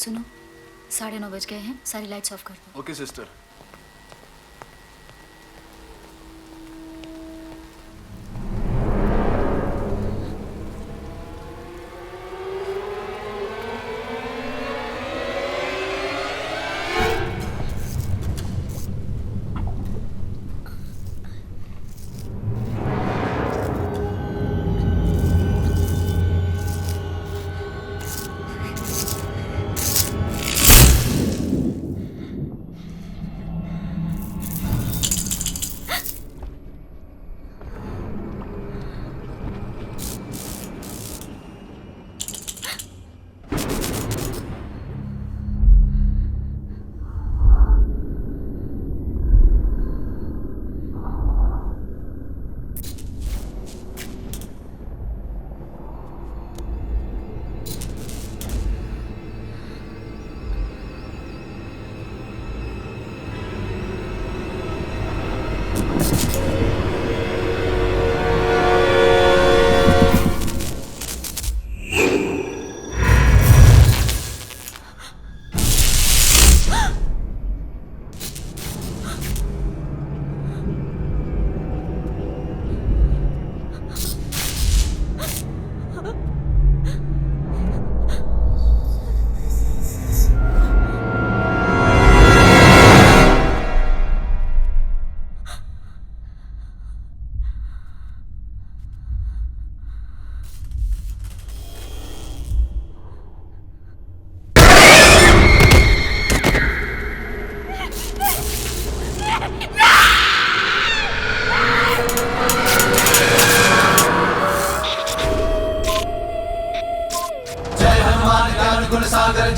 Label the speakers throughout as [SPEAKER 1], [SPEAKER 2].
[SPEAKER 1] सुनो, 9:30 बज गए हैं, सारी लाइट्स ऑफ कर दो।
[SPEAKER 2] Okay sister.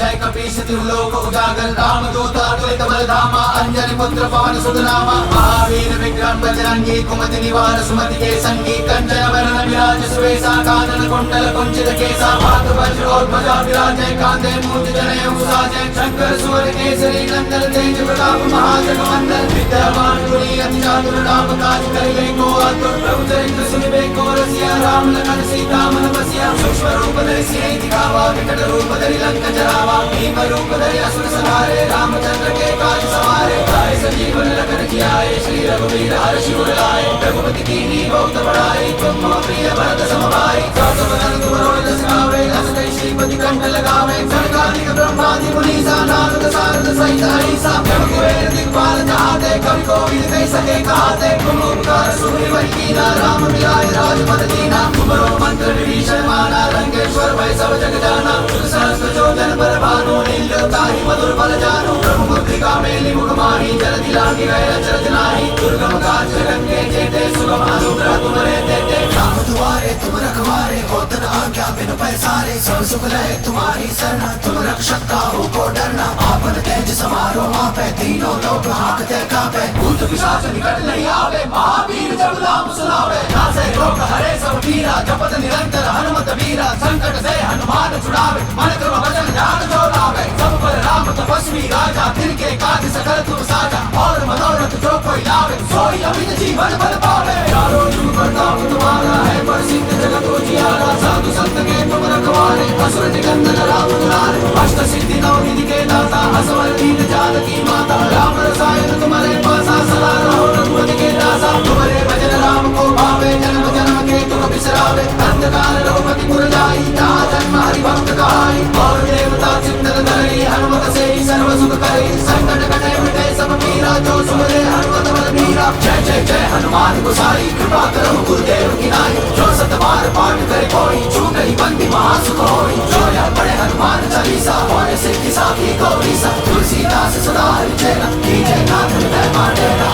[SPEAKER 2] जय कपीश तिरुलोक उजागर राम दूता तुलित बलधामा अंजनी पुत्र पवन सुत नामा महावीर विक्रम बजरंगी कुमति निवार सुमति के संगी कंचन वरण विराज सुवेशा कानन कुंडल कुंचित केसा हाथ वज्र और ध्वजा विराजय कांधे मूर्ति जनेऊ साजय शंकर सुवर केसरी नंदन तेज प्रताप महाजगवंदन विद्यावान गुणी अति चातुर राम काज करिबे को आतुर प्रभु चरित्र सुनिबे को रसिया राम लखन सीता मन बसिया सूक्ष्म रूप धरि सिंह दिखावा विकट रूप धरि लंक जरावा भीम रूप धरि असुर संहारे रामचंद्र के काज सवारे गाय संजीवन लखन जियाए श्री रघुवीर हर्षि उर लाए रघुपति कीन्ही बहुत बड़ाई तुम मम प्रिय भरत सम भाई सासु बदन तुमरो जस गावे हसते श्रीपति कंठ लगावे सनकादिक ब्रह्मादि मुनीसा नारद सारद सहित अहिसा जब कुबेर दिक्पाल चाहते कवि कोविद कह सके कहते तुम उपकार सुग्रीव कीना राम मिलाए राजपद दीना तुमरो मंत्र विभीषण माना लंकेश्वर भय सब जग जाना सहस्त्र जोजन पर भानु नीलोताहि मधुर बल जानु प्रभु मुद्रिका मेलि मुख माहि जलधि लांघि गए अचरज नाहि दुर्गम काज जगत के जेते सुगम अनुग्रह तुम्हारे देते राम दुआरे तुम रखवारे होत न आज्ञा बिनु पैसारे सब सुख लहे तुम्हारी शरण तुम रक्षक काहू को डरना आपन तेज समारो आपे तीनों लोग हांकते कांपे भूत पिशाच निकट नहीं आवे महावीर जब नाम सुनावे नासे रोग हरे सब पीरा जपत निरंतर हनुमत वीरा संकट से हनुमान छुड़ावे मन क्रम वचन ध्यान जो लावे सब पर राम तपस्वी राजा तिनके काज सकल तुम साजा और मनोरथ जो कोई लावे सोई अमित जीवन बल पावे चारों जुग प्रताप तुम्हारा है प्रसिद्ध जगत उजियारा साधु संत के तुम रखवारे असुर निकंदन राम दुलारे अष्ट सिद्धि नौ निधि के दाता असवर दीन जानकी माता राम रसायन तुम्हारे पासा सदा रहो रघुपति के दासा तुम्हारे भजन राम को भावे जन्म जन्म के तुम बिसरावे अंधकार रघुपति पुर जाई जहाँ जन्म हरि भक्त कहाई और देवता चिंतन धरि हनुमत से ही सर्व सुख करे संकट कटे मिटे सब पीरा जो सुमरे हनुमत बल मीरा जय जय जय हनुमान गोसाई कृपा करो गुरुदेव की नाई जो सत बार पाठ करे कोई छूट ही बंदी महासुख होई जो यह पढ़े हनुमान चालीसा होए सिद्धि साखी गौरी सब तुलसीदास सदा हरिचरण कीजे नाथ हृदय मांडेरा।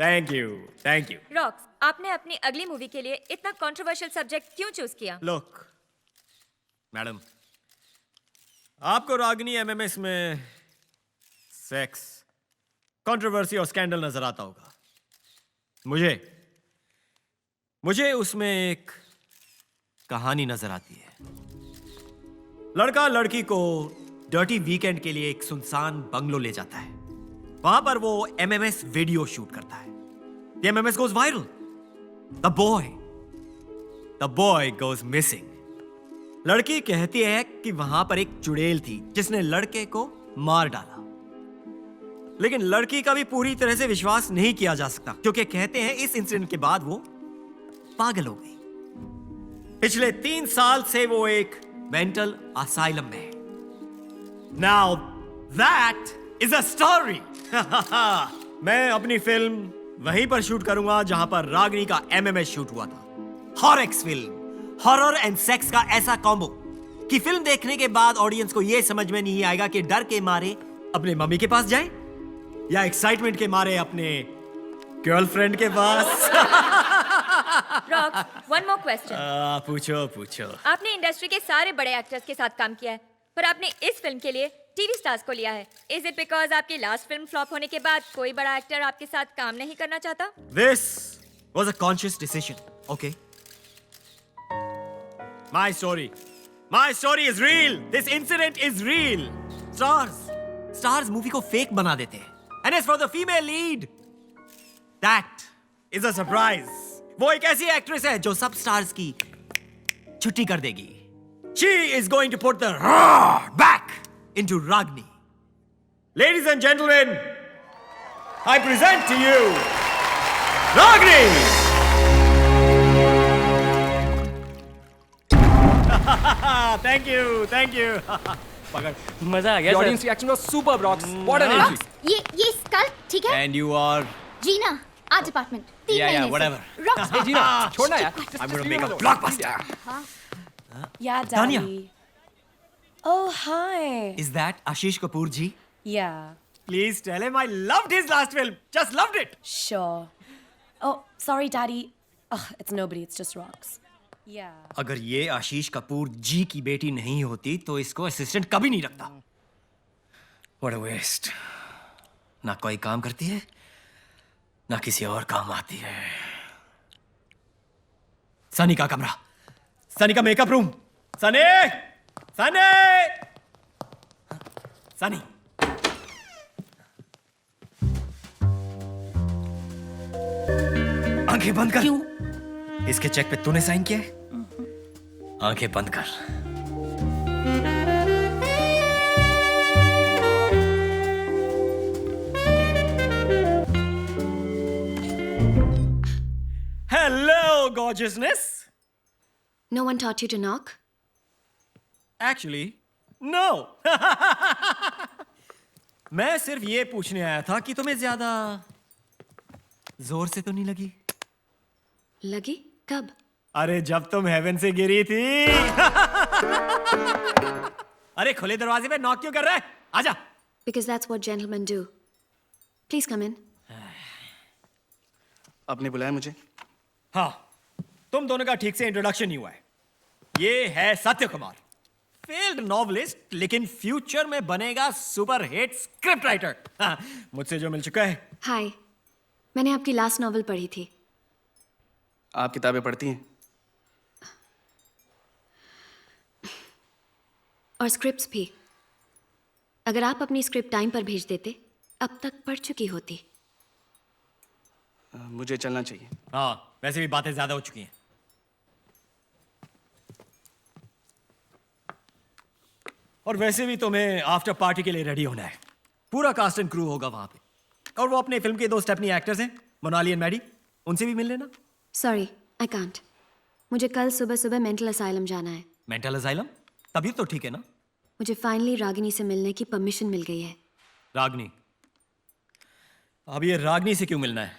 [SPEAKER 3] Thank you. Thank you.
[SPEAKER 4] Rocks, आपने अपनी अगली मूवी के लिए इतना कंट्रोवर्शियल सब्जेक्ट क्यों चूज किया?
[SPEAKER 3] Look, मैडम, आपको रागिनी एमएमएस में सेक्स, कंट्रोवर्सी और स्कैंडल नजर आता होगा। मुझे उसमें एक कहानी नजर आती है। लड़का लड़की को डर्टी वीकेंड के लिए एक सुनसान बंगलो ले जाता है। वहां पर वो एमएमएस वीडियो शूट करता है। The MMS goes viral. The boy goes missing. लड़की कहती है कि वहां पर एक चुड़ैल थी जिसने लड़के को मार डाला। लेकिन लड़की का भी पूरी तरह से विश्वास नहीं किया जा सकता क्योंकि कहते हैं इस इंसिडेंट के बाद वो पागल हो गई। पिछले 3 साल से वो एक मेंटल असाइलम में है। Now that is a story. मैं अपनी फिल्म वहीं पर शूट करूंगा जहां पर रागिनी का एमएमएस शूट हुआ था। हॉरेक्स फिल्म, हॉरर एंड सेक्स का ऐसा कॉम्बो कि फिल्म देखने के बाद ऑडियंस को यह समझ में नहीं आएगा कि डर के मारे अपने मम्मी के पास जाए या एक्साइटमेंट के मारे अपने गर्लफ्रेंड के पास।
[SPEAKER 4] Rocks, one more question.
[SPEAKER 3] पूछो।
[SPEAKER 4] आपने इंडस्ट्री के सारे बड़े एक्टर्स के साथ काम किया है, पर आपने इस फिल्म के लिए टीवी स्टार्स को लिया है। इज इट बिकॉज आपकी लास्ट फिल्म फ्लॉप होने के बाद कोई बड़ा एक्टर आपके साथ काम नहीं करना चाहता?
[SPEAKER 3] This was a conscious decision, okay? My story is real. This incident is real. Stars movie को fake बना देते हैं. And as for the female lead, that is a surprise. वो एक ऐसी एक्ट्रेस है जो सब स्टार्स की छुट्टी कर देगी. She is going to put the roar back into Ragini. Ladies and gentlemen, I present to you Ragini. Thank you. पकड़.
[SPEAKER 5] मजा आ गया.
[SPEAKER 6] The audience reaction was superb, Rocks. What an entry.
[SPEAKER 7] ये स्कल ठीक है?
[SPEAKER 3] And you are.
[SPEAKER 7] जीना, आज apartment 3
[SPEAKER 3] Yeah,
[SPEAKER 7] महीने से।
[SPEAKER 3] whatever.
[SPEAKER 7] Rocks,
[SPEAKER 6] Hey, Gina, छोड़ना यार. Just
[SPEAKER 3] I'm gonna
[SPEAKER 6] leave
[SPEAKER 3] make
[SPEAKER 6] him
[SPEAKER 3] a
[SPEAKER 6] alone.
[SPEAKER 3] blockbuster.
[SPEAKER 5] Yeah,
[SPEAKER 3] Tanya.
[SPEAKER 5] Daddy. Oh, hi.
[SPEAKER 3] Is that Ashish Kapoor ji?
[SPEAKER 5] Yeah,
[SPEAKER 3] Please tell him I loved his last film. Just loved it.
[SPEAKER 5] sure. Oh, sorry, Daddy. Ugh, it's nobody, it's just rocks. Yeah.
[SPEAKER 3] अगर ये आशीष कपूर जी की बेटी नहीं होती तो इसको assistant कभी नहीं रखता. What a waste. ना कोई काम करती है ना किसी और काम आती है. सनी का कमरा, सनी का मेकअप रूम. सनी आंखें बंद कर.
[SPEAKER 5] क्यों?
[SPEAKER 3] इसके चेक पे तूने साइन किया है? आंखें बंद कर. Hello, gorgeousness.
[SPEAKER 1] No one taught you to knock?
[SPEAKER 3] Actually, no. मैं सिर्फ ये पूछने आया था कि तुम्हें ज्यादा जोर से तो नहीं लगी?
[SPEAKER 1] लगी? कब?
[SPEAKER 3] अरे जब तुम हेवन से गिरी थी. अरे खुले दरवाजे पे नॉक क्यों कर रहा है? आजा.
[SPEAKER 1] Because that's what gentlemen do. Please come in.
[SPEAKER 6] आपने बुलाया मुझे?
[SPEAKER 3] हाँ, तुम दोनों का ठीक से इंट्रोडक्शन नहीं हुआ है. ये है सत्य कुमार, फेल्ड नॉवलिस्ट लेकिन फ्यूचर में बनेगा सुपर हिट स्क्रिप्ट राइटर. मुझसे जो मिल चुका है.
[SPEAKER 1] हाय, मैंने आपकी लास्ट नॉवल पढ़ी थी.
[SPEAKER 6] आप किताबें पढ़ती हैं?
[SPEAKER 1] और स्क्रिप्ट्स भी. अगर आप अपनी स्क्रिप्ट टाइम पर भेज देते अब तक पढ़ चुकी होती.
[SPEAKER 6] मुझे चलना चाहिए.
[SPEAKER 3] हाँ, वैसे भी बातें ज्यादा हो चुकी हैं. और वैसे भी तुम्हें आफ्टर पार्टी के लिए रेडी होना है. पूरा कास्ट एंड क्रू होगा वहां पे. और वो अपने फिल्म के 2 स्टेपनी एक्टर्स हैं, मोनाली एंड मैडी. उनसे भी मिल लेना.
[SPEAKER 1] Sorry, I can't. मुझे कल सुबह सुबह मेंटल असाइलम जाना है.
[SPEAKER 3] Mental asylum? तभी तो ठीक है ना?
[SPEAKER 1] मुझे फाइनली रागिनी से मिलने की परमिशन मिल गई है।
[SPEAKER 3] रागनी? अब ये रागनी से क्यों मिलना है?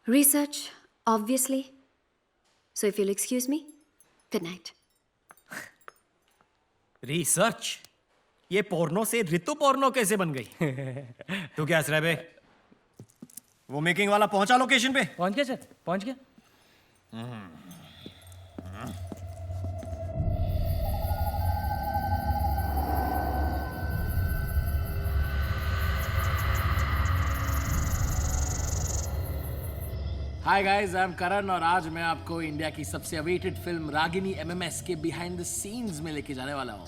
[SPEAKER 1] Research, obviously. So if you'll excuse me, good night.
[SPEAKER 3] Research? ये पोर्नो से ऋतु पोर्नो कैसे बन गई? तू क्या हंस रहा है बे? वो मेकिंग वाला पहुंचा लोकेशन पे?
[SPEAKER 8] पहुंच गया सर, पहुंच गया। हाय गाइस, आई एम करण और आज मैं आपको इंडिया की सबसे अवेटेड फिल्म रागिनी एमएमएस के बिहाइंड द सीन्स में लेके जाने वाला हूँ।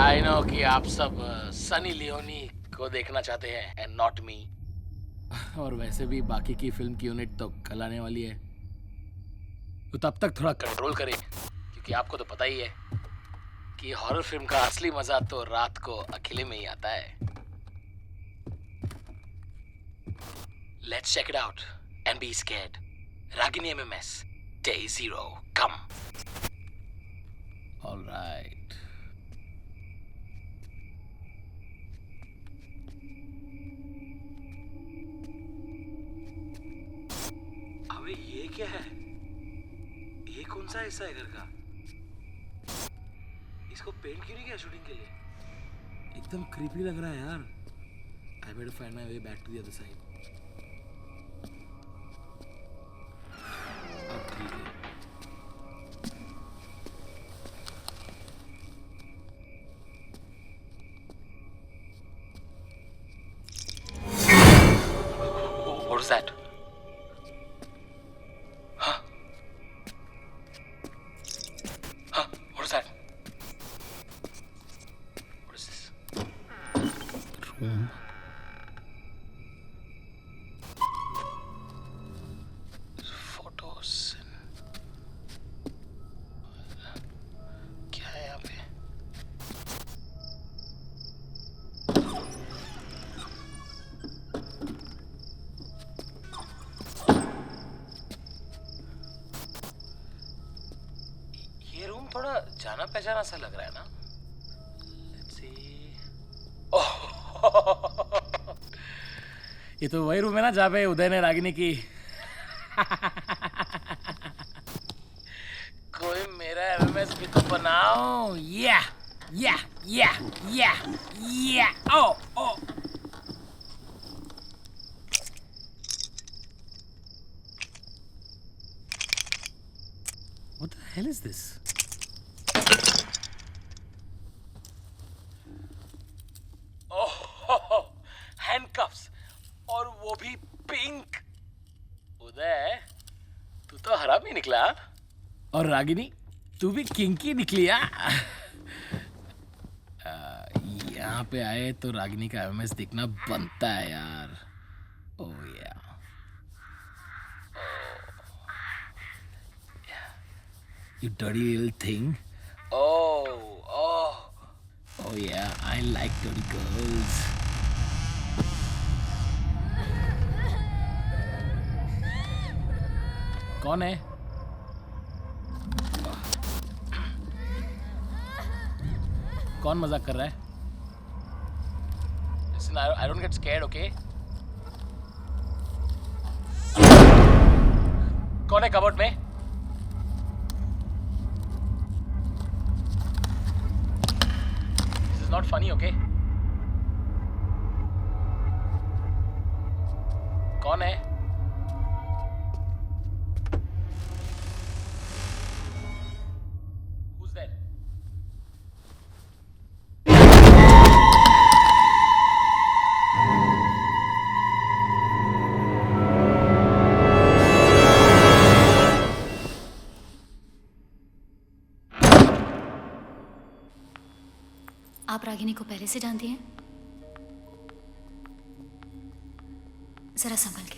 [SPEAKER 8] आई नो कि आप सब सनी लियोनी को देखना चाहते हैं एंड नॉट मी। और वैसे भी बाकी की फिल्म की यूनिट तो कल आने वाली है, तो तब तक थोड़ा कंट्रोल करें, क्योंकि आपको तो पता ही है कि हॉरर फिल्म का असली मजा तो रात को अकेले में ही आता है। Let's check it out and be scared. Ragini MMS, Day 0, come. All right. अबे ये क्या है? ये कौन सा हिस्सा है घर का? इसको पेंट क्यों नहीं किया शूटिंग के लिए? एकदम क्रीपी लग रहा है यार। I better find my way back to the other side. अब ठीक है। What is that? Huh? Huh? What is that? What is this? Room. Photos. क्या है यहाँ पे? ये रूम थोड़ा जाना पहचाना सा लग रहा है ना? Let's see. ओह, ये तो वही रूम है ना जहाँ पे उदय ने रागिनी की कोई मेरा एमएमएस भी तो बनाओ। या या या या या ओ ओ What the hell is this? Oh, handcuffs, और वो भी पिंक। उदय, तू तो हरामी निकला। और रागिनी, तू भी किंकी निकली। यहाँ पे आए तो रागिनी का एमएमएस देखना बनता है यार। ओह या, you dirty little thing. Oh yeah, I like dirty girls. कौन है? कौन मजाक कर रहा है? Listen, I don't get scared, okay? कौन है कबर्ड में? This is not funny, okay? कौन है? Who's there?
[SPEAKER 9] आप रागिनी को पहले से जानती हैं? जरा संभल के।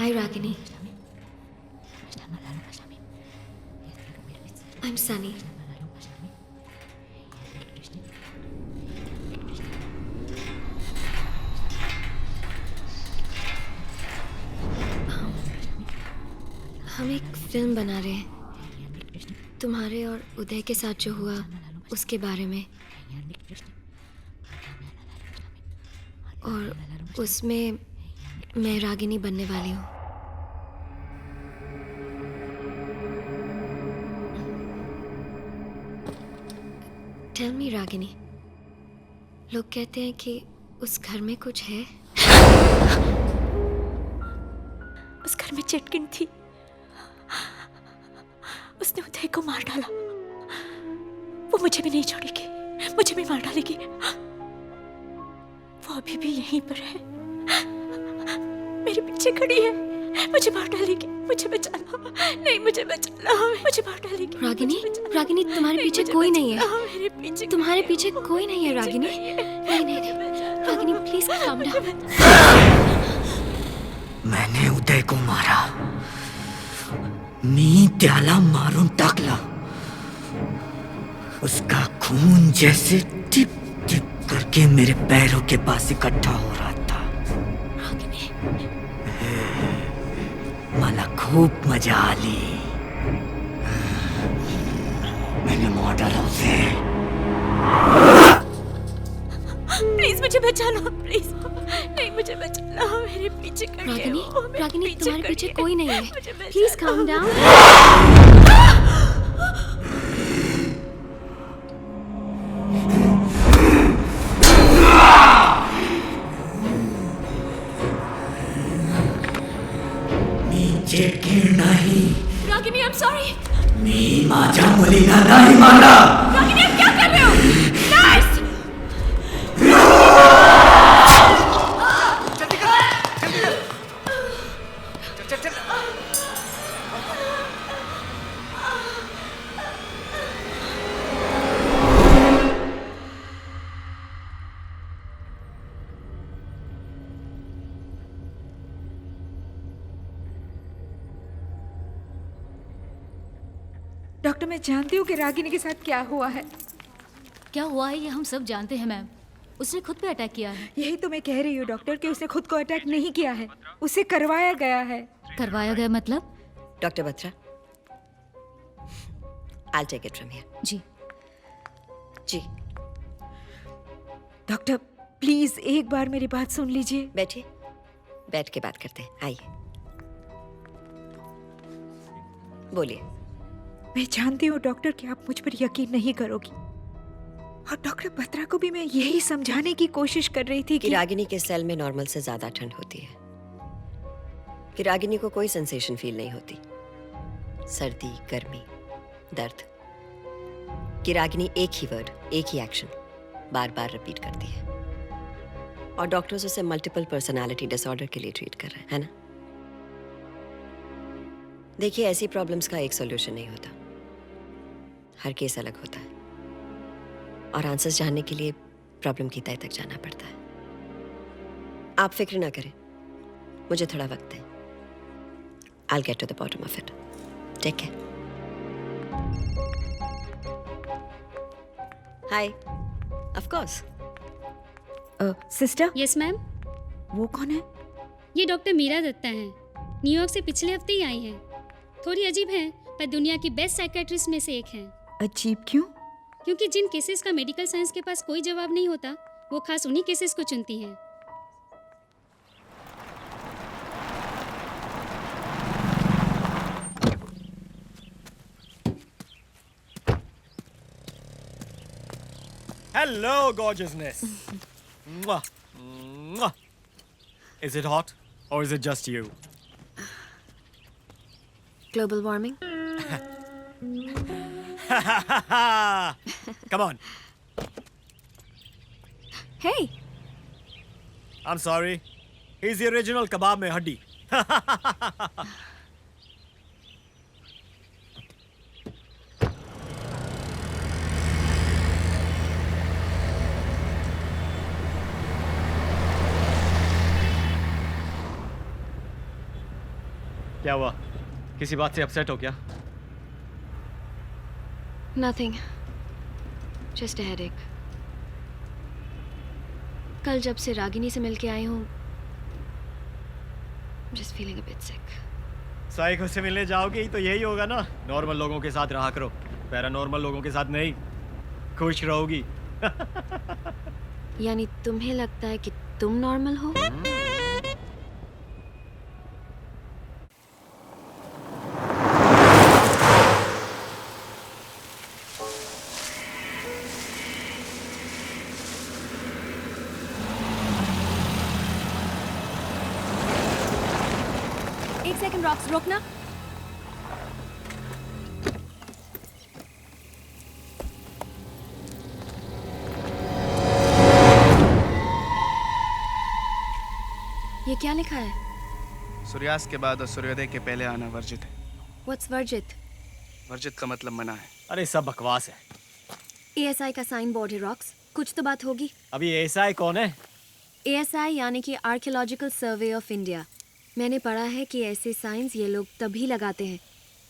[SPEAKER 1] Hi, Ragini. I'm Sunny. हम एक फिल्म बना रहे हैं तुम्हारे और उदय के साथ जो हुआ उसके बारे में, और उसमें मैं रागिनी बनने वाली हूँ। टेल मी रागिनी, लोग कहते हैं कि उस घर में कुछ है।
[SPEAKER 5] उस घर में चटकिन थी, उसने उदय को मार डाला। वो मुझे भी नहीं छोड़ेगी, मुझे भी मार डालेगी। वो अभी भी यहीं पर है, मेरे पीछे खड़ी है, मुझे मार डालेगी। मुझे बचा लो, नहीं मुझे बचा लो, मुझे मार डालेगी।
[SPEAKER 1] रागिनी, रागिनी तुम्हारे पीछे कोई नहीं है, तुम्हारे पीछे कोई नहीं है रागिनी। नहीं नहीं नहीं, रागिनी प्लीज काम डाउन।
[SPEAKER 3] मैंने उदय को मारा, मी त्याला मारून टाकला। उसका खून जैसे टिप टिप करके मेरे पैरों के पास इकट्ठा हो रहा था। मला खूप मजा आली। मैंने मार डाला उसे।
[SPEAKER 5] प्लीज मुझे बचा लो, प्लीज नहीं मुझे बचा लो, मेरे पीछे खड़ी है।
[SPEAKER 1] रागिनी,
[SPEAKER 5] वो मेरे
[SPEAKER 1] रागिनी तुम्हारे
[SPEAKER 5] खड़ी
[SPEAKER 1] पीछे
[SPEAKER 5] है।
[SPEAKER 1] कोई नहीं है,
[SPEAKER 5] मुझे बचा
[SPEAKER 1] प्लीज
[SPEAKER 5] लो।
[SPEAKER 1] Calm down.
[SPEAKER 3] नीचे गिर नहीं।
[SPEAKER 5] Ragini, I'm sorry।
[SPEAKER 3] मी माझ्या मुलीला नाही मारला।
[SPEAKER 5] रागिनी, आप क्या कर रहे हो? नर्स!
[SPEAKER 10] डॉक्टर, मैं जानती हूँ कि रागिनी के साथ क्या हुआ है।
[SPEAKER 9] क्या हुआ है ये हम सब जानते हैं मैम। उसने खुद पे अटैक किया है।
[SPEAKER 10] यही तो मैं कह रही हूँ डॉक्टर कि उसने खुद को अटैक नहीं किया है, उसे करवाया गया है।
[SPEAKER 9] करवाया गया मतलब?
[SPEAKER 11] Doctor Batra, I'll take it from here.
[SPEAKER 9] जी
[SPEAKER 11] जी।
[SPEAKER 10] डॉक्टर प्लीज एक बार मेरी बात सुन लीजिए।
[SPEAKER 11] बैठिए, बैठ के बात करते हैं, आइए बोलिए।
[SPEAKER 10] मैं जानती हूँ डॉक्टर कि आप मुझ पर यकीन नहीं करोगी, और डॉक्टर बत्रा को भी मैं यही समझाने की कोशिश कर रही थी
[SPEAKER 11] कि रागिनी के सेल में नॉर्मल से ज्यादा ठंड होती है, कि रागिनी को कोई सेंसेशन फील नहीं होती, सर्दी, गर्मी, दर्द, कि रागिनी एक ही वर्ड, एक ही एक्शन बार बार रिपीट करती है, और डॉक्टर्स उसे मल्टीपल पर्सनालिटी डिसऑर्डर के लिए ट्रीट कर रहे हैं, है ना? देखिए, ऐसी प्रॉब्लम्स का एक सॉल्यूशन नहीं होता, हर केस अलग होता है, और आंसर्स जानने के लिए प्रॉब्लम की तह तक जाना पड़ता है। आप फिक्र ना करें, मुझे थोड़ा वक्त है। I'll get to the bottom of it. Take care. Hi. Of course.
[SPEAKER 10] Sister.
[SPEAKER 12] Yes ma'am.
[SPEAKER 10] वो कौन है?
[SPEAKER 12] ये डॉक्टर मीरा दत्ता हैं, न्यूयॉर्क से पिछले हफ्ते ही आई हैं। थोड़ी अजीब हैं, पर दुनिया की बेस्ट साइकेट्रिस्ट में से एक हैं।
[SPEAKER 10] अजीब क्यों?
[SPEAKER 12] क्योंकि जिन केसेस का मेडिकल साइंस के पास कोई जवाब नहीं होता, वो खास उन्हीं केसेस को चुनती हैं।
[SPEAKER 3] Hello, gorgeousness. Mwah. Mwah. Is it hot or is it just you?
[SPEAKER 1] Global warming?
[SPEAKER 3] Come on.
[SPEAKER 1] Hey.
[SPEAKER 3] I'm sorry. He's the original kebab mein haddi. क्या हुआ? किसी बात से अपसेट हो क्या?
[SPEAKER 1] Nothing. Just a headache. कल जब से रागिनी से मिलके आई हूँ, just feeling a bit sick.
[SPEAKER 3] Psycho से मिलने जाओगे तो यही होगा ना, नॉर्मल लोगों के साथ रहा करो, पैरानॉर्मल लोगों के साथ नहीं, खुश रहोगी।
[SPEAKER 1] यानी तुम्हें लगता है कि तुम नॉर्मल हो? एक सेकंड रॉक्स, रोकना। ये क्या लिखा है?
[SPEAKER 6] सूर्यास्त के बाद और सूर्योदय के पहले आना वर्जित है।
[SPEAKER 1] What's वर्जित?
[SPEAKER 6] वर्जित का मतलब मना है।
[SPEAKER 3] अरे सब बकवास है।
[SPEAKER 1] ASI का साइन बोर्ड है रॉक्स, कुछ तो बात होगी।
[SPEAKER 3] अभी ASI कौन है?
[SPEAKER 1] ASI यानी कि आर्कियोलॉजिकल सर्वे ऑफ इंडिया। मैंने पढ़ा है कि ऐसे साइंस ये लोग तभी लगाते हैं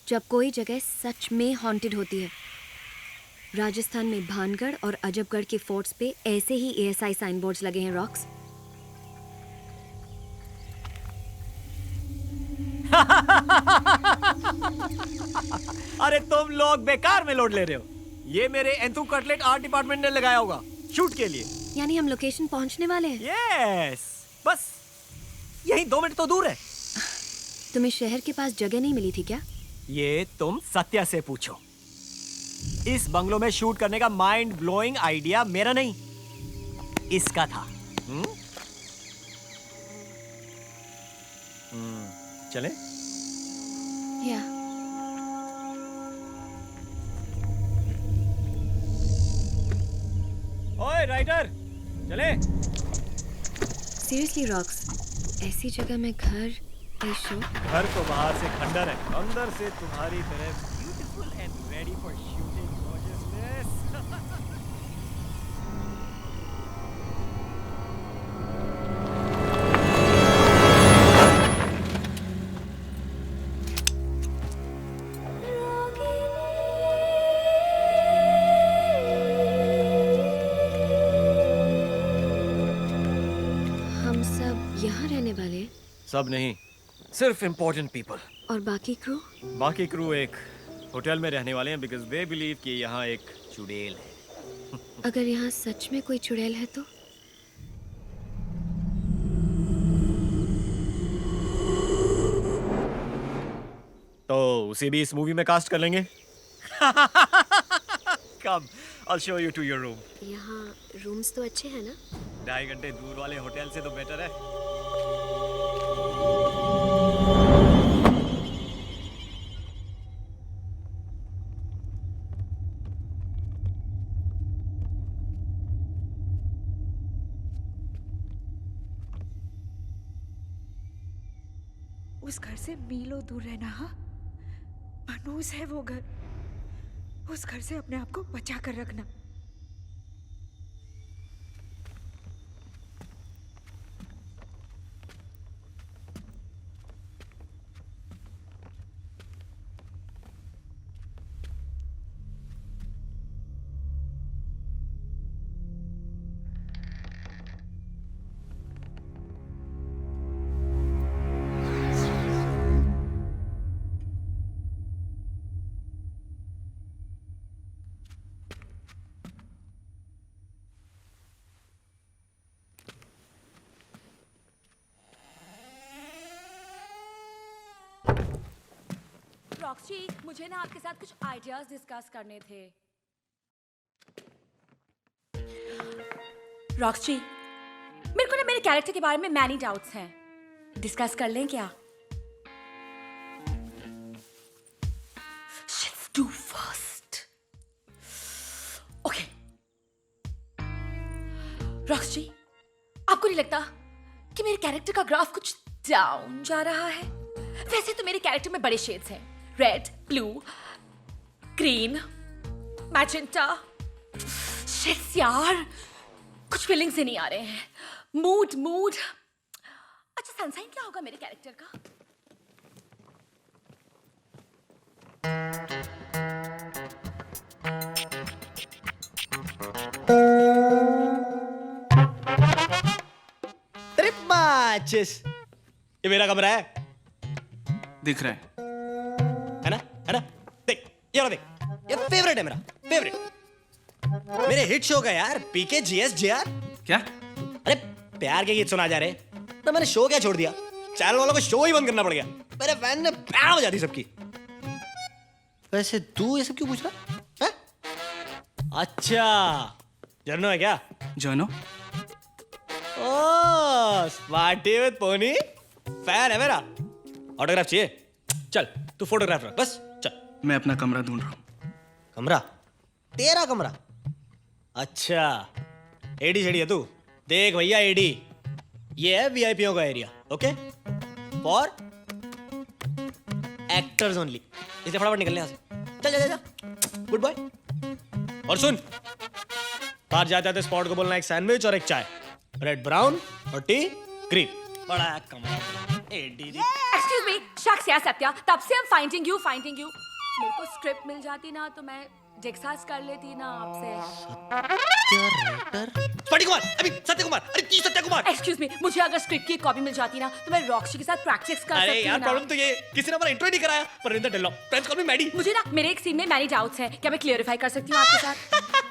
[SPEAKER 1] जब कोई जगह सच में हॉन्टेड होती है। राजस्थान में भानगढ़ और अजबगढ़ के फोर्ट्स पे ऐसे ही ASI साइन बोर्ड्स लगे हैं रॉक्स।
[SPEAKER 3] अरे तुम लोग बेकार में लोड ले रहे हो। ये मेरे एंथू कटलेट आर्ट डिपार्टमेंट ने लगाया होगा शूट के लिए।
[SPEAKER 1] यानी हम लोकेशन पहुंचने वाले हैं?
[SPEAKER 3] यस, बस यही 2 मिनट तो दूर है।
[SPEAKER 1] तुम्हें शहर के पास जगह नहीं मिली थी क्या?
[SPEAKER 3] ये तुम सत्या से पूछो। इस बंगलो में शूट करने का माइंड ब्लोइंग आइडिया मेरा नहीं, इसका था। चले?
[SPEAKER 1] या।
[SPEAKER 3] ओए राइटर, चले?
[SPEAKER 1] सीरियसली रॉक्स, ऐसी जगह में घर, ये शो?
[SPEAKER 3] घर तो बाहर से खंडर है, अंदर से तुम्हारी तरह beautiful and ready for shooting gorgeousness.
[SPEAKER 1] हम सब यहाँ रहने वाले हैं?
[SPEAKER 3] सब नहीं, सिर्फ इम्पोर्टेंट पीपल।
[SPEAKER 1] और बाकी क्रू?
[SPEAKER 3] बाकी क्रू एक होटल में रहने वाले हैं बिकॉज दे बिलीव कि यहाँ एक चुड़ैल है।
[SPEAKER 1] अगर यहाँ सच में कोई चुड़ैल है तो?
[SPEAKER 3] तो उसे भी इस मूवी में कास्ट कर लेंगे। कम, I'll show you to your room.
[SPEAKER 1] यहाँ रूम्स तो अच्छे हैं ना?
[SPEAKER 3] 2.5 घंटे दूर वाले होटल से तो बेटर है।
[SPEAKER 10] उस घर से मीलों दूर रहना। हाँ, मनूस है वो घर। उस घर से अपने आप को बचा कर रखना।
[SPEAKER 5] रॉक्सी, मुझे ना आपके साथ कुछ आइडियाज डिस्कस करने थे। रॉक्सी, मेरे को ना मेरे कैरेक्टर के बारे में मैनी डाउट्स हैं। डिस्कस कर लें क्या? Let's do first. Okay. Roxy, आपको नहीं लगता कि मेरे कैरेक्टर का ग्राफ कुछ डाउन जा रहा है? वैसे तो मेरे कैरेक्टर में बड़े शेड्स हैं, red, blue, green, magenta. Sheets यार, कुछ फीलिंग्स ही नहीं आ रहे हैं। मूड। अच्छा, सनसाइन क्या होगा मेरे कैरेक्टर का?
[SPEAKER 3] ये मेरा कमरा है
[SPEAKER 6] दिख रहा
[SPEAKER 3] है ना? है ना? देख ये देख, ये फेवरेट है मेरा, फेवरेट मेरे हिट शो का यार, पीके जीएस जेआर।
[SPEAKER 6] क्या?
[SPEAKER 3] अरे प्यार के गीत सुना जा रहे, तो मैंने शो क्या छोड़ दिया, चैनल वालों को शो ही बंद करना पड़ गया, मेरे फैन ने बैंड बजा दी सबकी। वैसे तू ये सब क्यों पूछ रहा है? अच्छा जर्नो है क्या?
[SPEAKER 6] Journo?
[SPEAKER 3] Oh smarty with pony, fan है मेरा, ऑटोग्राफ चाहिए? चल तू फोटोग्राफ रख बस, चल।
[SPEAKER 6] मैं अपना कमरा ढूंढ रहा हूँ।
[SPEAKER 3] कमरा? तेरा कमरा? अच्छा एडी शेडी है तू? देख भैया एडी, ये है वीआईपीओ का area, okay, for actors only, इसलिए फटाफट निकलने यहाँ से, चल जा जा, गुड बाय। और सुन, बाहर जाते जाते स्पॉट को बोलना एक सैंडविच और एक चाय, रेड ब्राउन और टी ग्रीन। बड़ा कमरा एडी।
[SPEAKER 5] एक्सक्यूज मी, शख्स या सत्या, तब से हम फाइंडिंग यू। मेरे को स्क्रिप्ट मिल जाती ना तो मैं डिस्कस कर लेती ना आपसे।
[SPEAKER 3] स्पॉटी कुमार, अभी सत्य कुमार, अरे की सत्य कुमार।
[SPEAKER 5] एक्सक्यूज मी, मुझे अगर स्क्रिप्ट की कॉपी मिल जाती ना तो मैं रॉक्सी के साथ प्रैक्टिस कर सकती
[SPEAKER 3] अरे यार
[SPEAKER 5] ना।
[SPEAKER 3] प्रॉब्लम तो ये, किसी ने हमारा इंट्रो नहीं कराया, Parinder Dhillon, friends call me Maddy.
[SPEAKER 5] मुझे ना मेरे एक सीन में मैनी डाउट्स हैं, क्या मैं क्लियरिफाई कर सकती हूँ आपके साथ?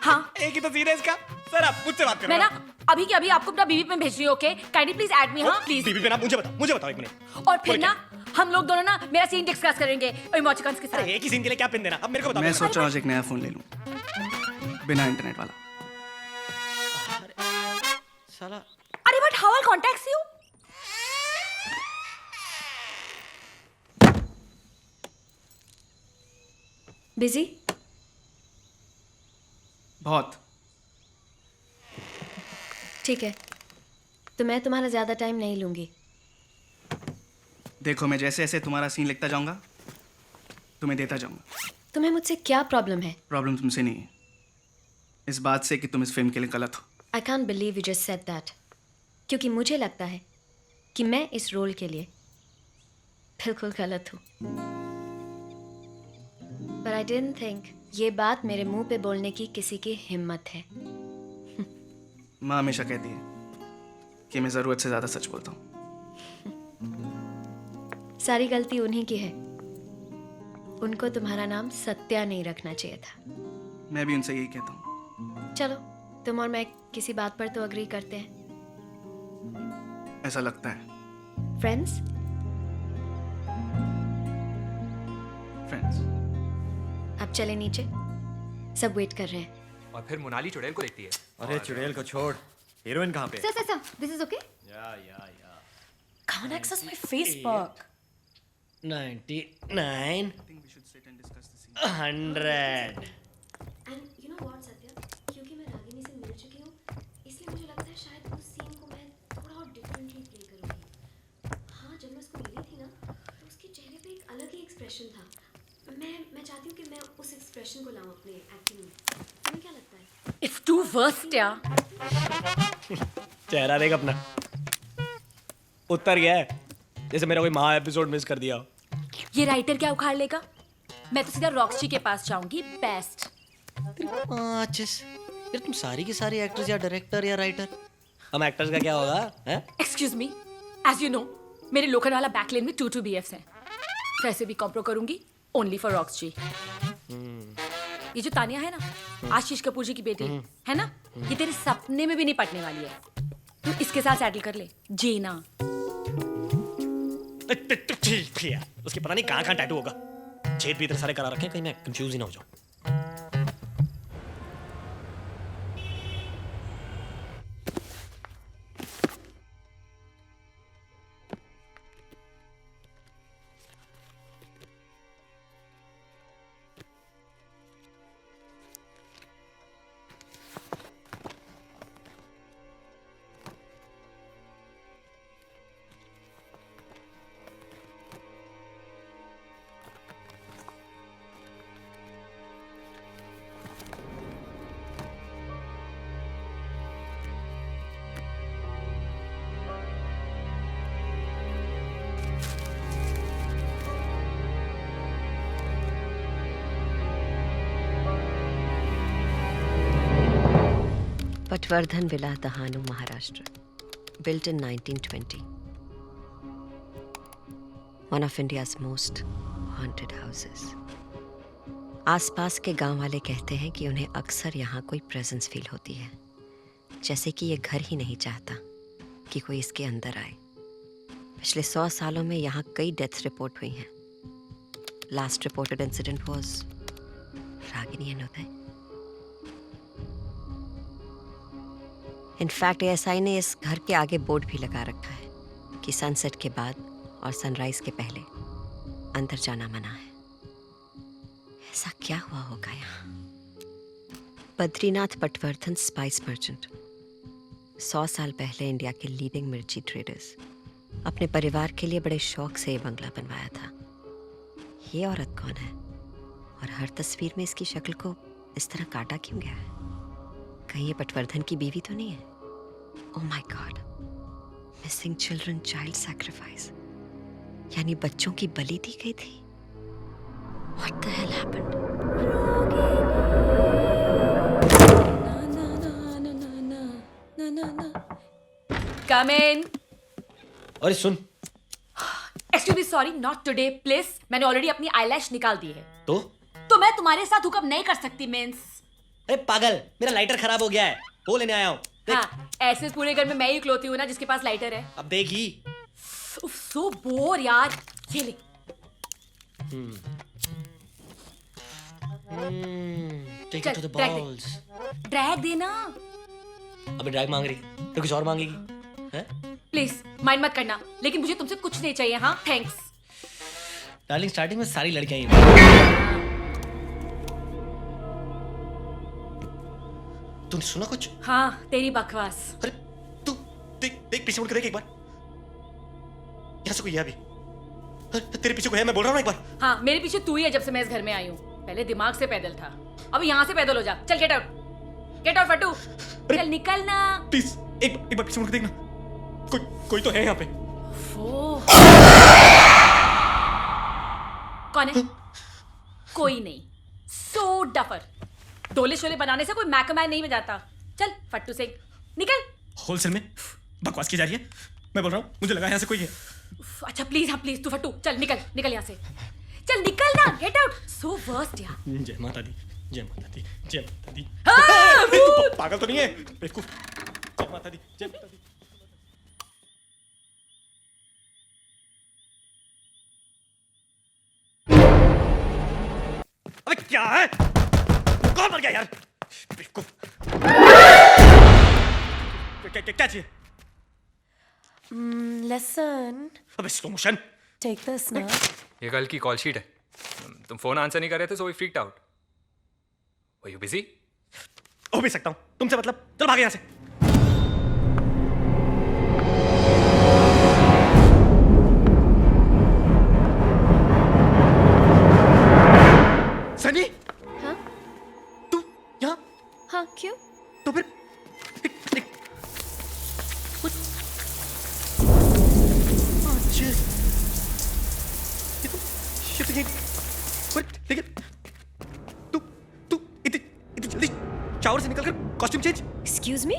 [SPEAKER 5] हाँ
[SPEAKER 3] एक ही तो सीन है इसका। सर आप मुझसे बात करो।
[SPEAKER 5] मैं ना अभी के अभी आपको अपना बीबी में भेज रही हूँ, okay? Kindly please add me, हाँ प्लीज।
[SPEAKER 3] बीबी पे ना, मुझे बताओ एक मिनट।
[SPEAKER 5] और फिर ना हम लोग दोनों ना मेरा सीन डिस्कस करेंगे इमोटिकॉन्स के साथ।
[SPEAKER 3] एक ही सीन के लिए क्या पिन देना, अब मेरे को बताओ।
[SPEAKER 6] मैं सोच रहा हूँ आज एक नया फोन ले लूँ, बिना इंटरनेट वाला।
[SPEAKER 3] साला
[SPEAKER 5] अरे but how eye contact you?
[SPEAKER 1] Busy?
[SPEAKER 6] बहुत।
[SPEAKER 1] ठीक है, तो मैं तुम्हारा ज्यादा टाइम नहीं लूंगी।
[SPEAKER 6] देखो मैं जैसे जैसे तुम्हारा सीन लिखता जाऊंगा तुम्हें देता जाऊंगा।
[SPEAKER 1] तुम्हें मुझसे क्या प्रॉब्लम है?
[SPEAKER 6] प्रॉब्लम तुमसे नहीं है, इस बात से कि तुम इस फिल्म के लिए गलत हो।
[SPEAKER 1] I can't believe you just said that, क्योंकि मुझे लगता है कि मैं इस रोल के लिए बिल्कुल गलत हूँ। पर आई डिडंट थिंक ये बात मेरे मुंह पे बोलने की किसी की हिम्मत है।
[SPEAKER 6] माँ हमेशा कहती है कि मैं जरूरत से ज्यादा सच बोलता हूँ।
[SPEAKER 1] सारी गलती उन्हीं की है, उनको तुम्हारा नाम सत्या नहीं रखना चाहिए था।
[SPEAKER 6] मैं भी उनसे यही कहता हूँ।
[SPEAKER 1] चलो तुम और मैं किसी बात पर तो अग्री करते हैं।
[SPEAKER 6] ऐसा लगता है।
[SPEAKER 1] फ्रेंड्स?
[SPEAKER 6] फ्रेंड्स।
[SPEAKER 1] अब चले नीचे, सब वेट कर रहे हैं।
[SPEAKER 13] और फिर मोनाली चुड़ैल को देखती है।
[SPEAKER 3] अरे चुड़ैल को छोड़, हीरोइन कहाँ पे?
[SPEAKER 7] Sir, this is okay?
[SPEAKER 3] या
[SPEAKER 5] Can't access my Facebook.
[SPEAKER 3] 99 100।
[SPEAKER 1] And you know what Satya, क्योंकि मैं रागिनी से मिल चुकी हूँ, इसलिए मुझे लगता है शायद उस सीन को मैं थोड़ा और डिफरेंटली प्ले करूँगी। हाँ, जब मैं उसको मिली थी ना, तो उसके चेहरे पे एक अलग ही एक्सप्रेशन था। मैं चाहती हूँ कि मैं उस एक्सप्रेशन को लाऊं अपने एक्टिंग में। तुम्हें क्या लगता है?
[SPEAKER 5] It's too worst यार।
[SPEAKER 3] चेहरा देख अपना, उतर गया है जैसे मेरा कोई महा एपिसोड मिस कर दिया।
[SPEAKER 5] ये राइटर क्या उखाड़ लेगा? मैं तो सीधा रॉक्सी के पास जाऊंगी। बेस्ट।
[SPEAKER 3] यार तुम सारी की सारी एक्टर्स या डायरेक्टर या राइटर, हम एक्टर्स का क्या होगा?
[SPEAKER 5] Excuse me, as you know मेरे लोखंडवाला बैकलेन में 2 BFs हैं। वैसे भी कॉम्प्रो करूंगी ओनली फॉर रॉक्सी। ये जो तानिया है ना, आशीष कपूर जी की बेटी है ना, ये तेरे सपने में भी नहीं पटने वाली है। तू इसके साथ सेटल कर ले, जीना।
[SPEAKER 3] उसके पता नहीं कहाँ टैटू होगा, छेद भी इतने सारे करा रखे हैं, कहीं मैं कंफ्यूज ही ना हो जाऊं।
[SPEAKER 11] Patwardhan villa Dahanu Maharashtra, built in 1920. One of India's most haunted houses. आसपास के गांव वाले कहते हैं कि उन्हें अक्सर यहाँ कोई प्रेजेंस फील होती है, जैसे कि ये घर ही नहीं चाहता कि कोई इसके अंदर आए। पिछले 100 सालों में यहाँ कई डेथ्स रिपोर्ट हुई हैं। Last reported incident was Ragini and Uday. In fact ASI ने इस घर के आगे बोर्ड भी लगा रखा है कि सनसेट के बाद और सनराइज के पहले अंदर जाना मना है। ऐसा क्या हुआ होगा यहाँ? बद्रीनाथ पटवर्धन स्पाइस मर्चेंट 100 साल पहले इंडिया के लीडिंग मिर्ची ट्रेडर्स अपने परिवार के लिए बड़े शौक से ये बंगला बनवाया था। ये औरत कौन है और हर तस्वीर में इसकी शक्ल को इस तरह काटा क्यों गया है? कहीं ये पटवर्धन की बीवी तो नहीं है? Oh my God, missing children child sacrifice, यानी बच्चों की बलि दी गई थी। What the hell happened?
[SPEAKER 5] Come in.
[SPEAKER 3] अरे सुन,
[SPEAKER 5] Excuse me, sorry, not today, please. मैंने ऑलरेडी अपनी आईलैश निकाल दी है।
[SPEAKER 3] तो
[SPEAKER 5] मैं तुम्हारे साथ हुकअप नहीं कर सकती मींस।
[SPEAKER 3] अरे पागल, मेरा लाइटर खराब हो गया है, वो लेने आया हूँ।
[SPEAKER 5] हाँ, ऐसे पूरे घर में मैं ही इकलौती हूँ ना जिसके पास लाइटर है।
[SPEAKER 3] अब देखी।
[SPEAKER 5] उफ, सो बोर यार। ये ले।
[SPEAKER 3] Take it to the balls.
[SPEAKER 5] Drag देना।
[SPEAKER 3] अबे ड्रैग मांग रही तो कुछ और मांगेगी हैं?
[SPEAKER 5] प्लीज माइंड मत करना, लेकिन मुझे तुमसे कुछ नहीं चाहिए। हाँ, थैंक्स।
[SPEAKER 3] डार्लिंग, स्टार्टिंग में सारी लड़कियां ही तूने सुना कुछ?
[SPEAKER 5] हाँ, तेरी बकवास।
[SPEAKER 3] अरे तू देख पीछे मुड़ के देख एक बार। यहाँ से कोई है अभी? तेरे पीछे कोई है? मैं बोल रहा हूँ एक बार।
[SPEAKER 5] हाँ, मेरे पीछे तू ही है जब से मैं इस घर में आई हूँ। पहले दिमाग से पैदल था, अब यहाँ से पैदल हो जा। चल गेट आउट फट्टू, चल निकल ना।
[SPEAKER 3] प्लीज एक बार पीछे मुड़ के देखना, कोई तो है यहाँ पे।
[SPEAKER 5] कौन है? कोई नहीं। सो डफर। डोले शोले बनाने से कोई मैकमैन नहीं बजाता। चल फट्टू से निकल।
[SPEAKER 3] होलसेल में बकवास की जा रही है, मैं बोल रहा हूँ मुझे लगा यहाँ से कोई है।
[SPEAKER 5] अच्छा प्लीज, हाँ प्लीज, तू फट्टू चल निकल यहाँ से। चल निकल ना, गेट आउट। सो वर्स्ट यार।
[SPEAKER 3] जय माता दी, जय माता दी, जय माता दी।
[SPEAKER 5] हाँ,
[SPEAKER 3] तू पागल तो नहीं है बेवकूफ? जय माता दी, जय माता दी। अबे क्या है? कौन मर गया यार? बेवकूफ। क्या चाहिए?
[SPEAKER 14] Listen.
[SPEAKER 3] अबे slow motion.
[SPEAKER 14] Take this now.
[SPEAKER 13] ये कल की कॉल शीट है। तुम फोन आंसर नहीं कर रहे थे, so we freaked out. Were you busy?
[SPEAKER 3] हो भी सकता हूँ, तुमसे मतलब। चल भागे यहाँ से। सनी?
[SPEAKER 1] हाँ?
[SPEAKER 3] तू यहाँ?
[SPEAKER 1] हाँ, क्यों?
[SPEAKER 3] तो फिर लेकिन तू इतनी जल्दी शावर से निकलकर कॉस्ट्यूम चेंज?
[SPEAKER 1] Excuse me?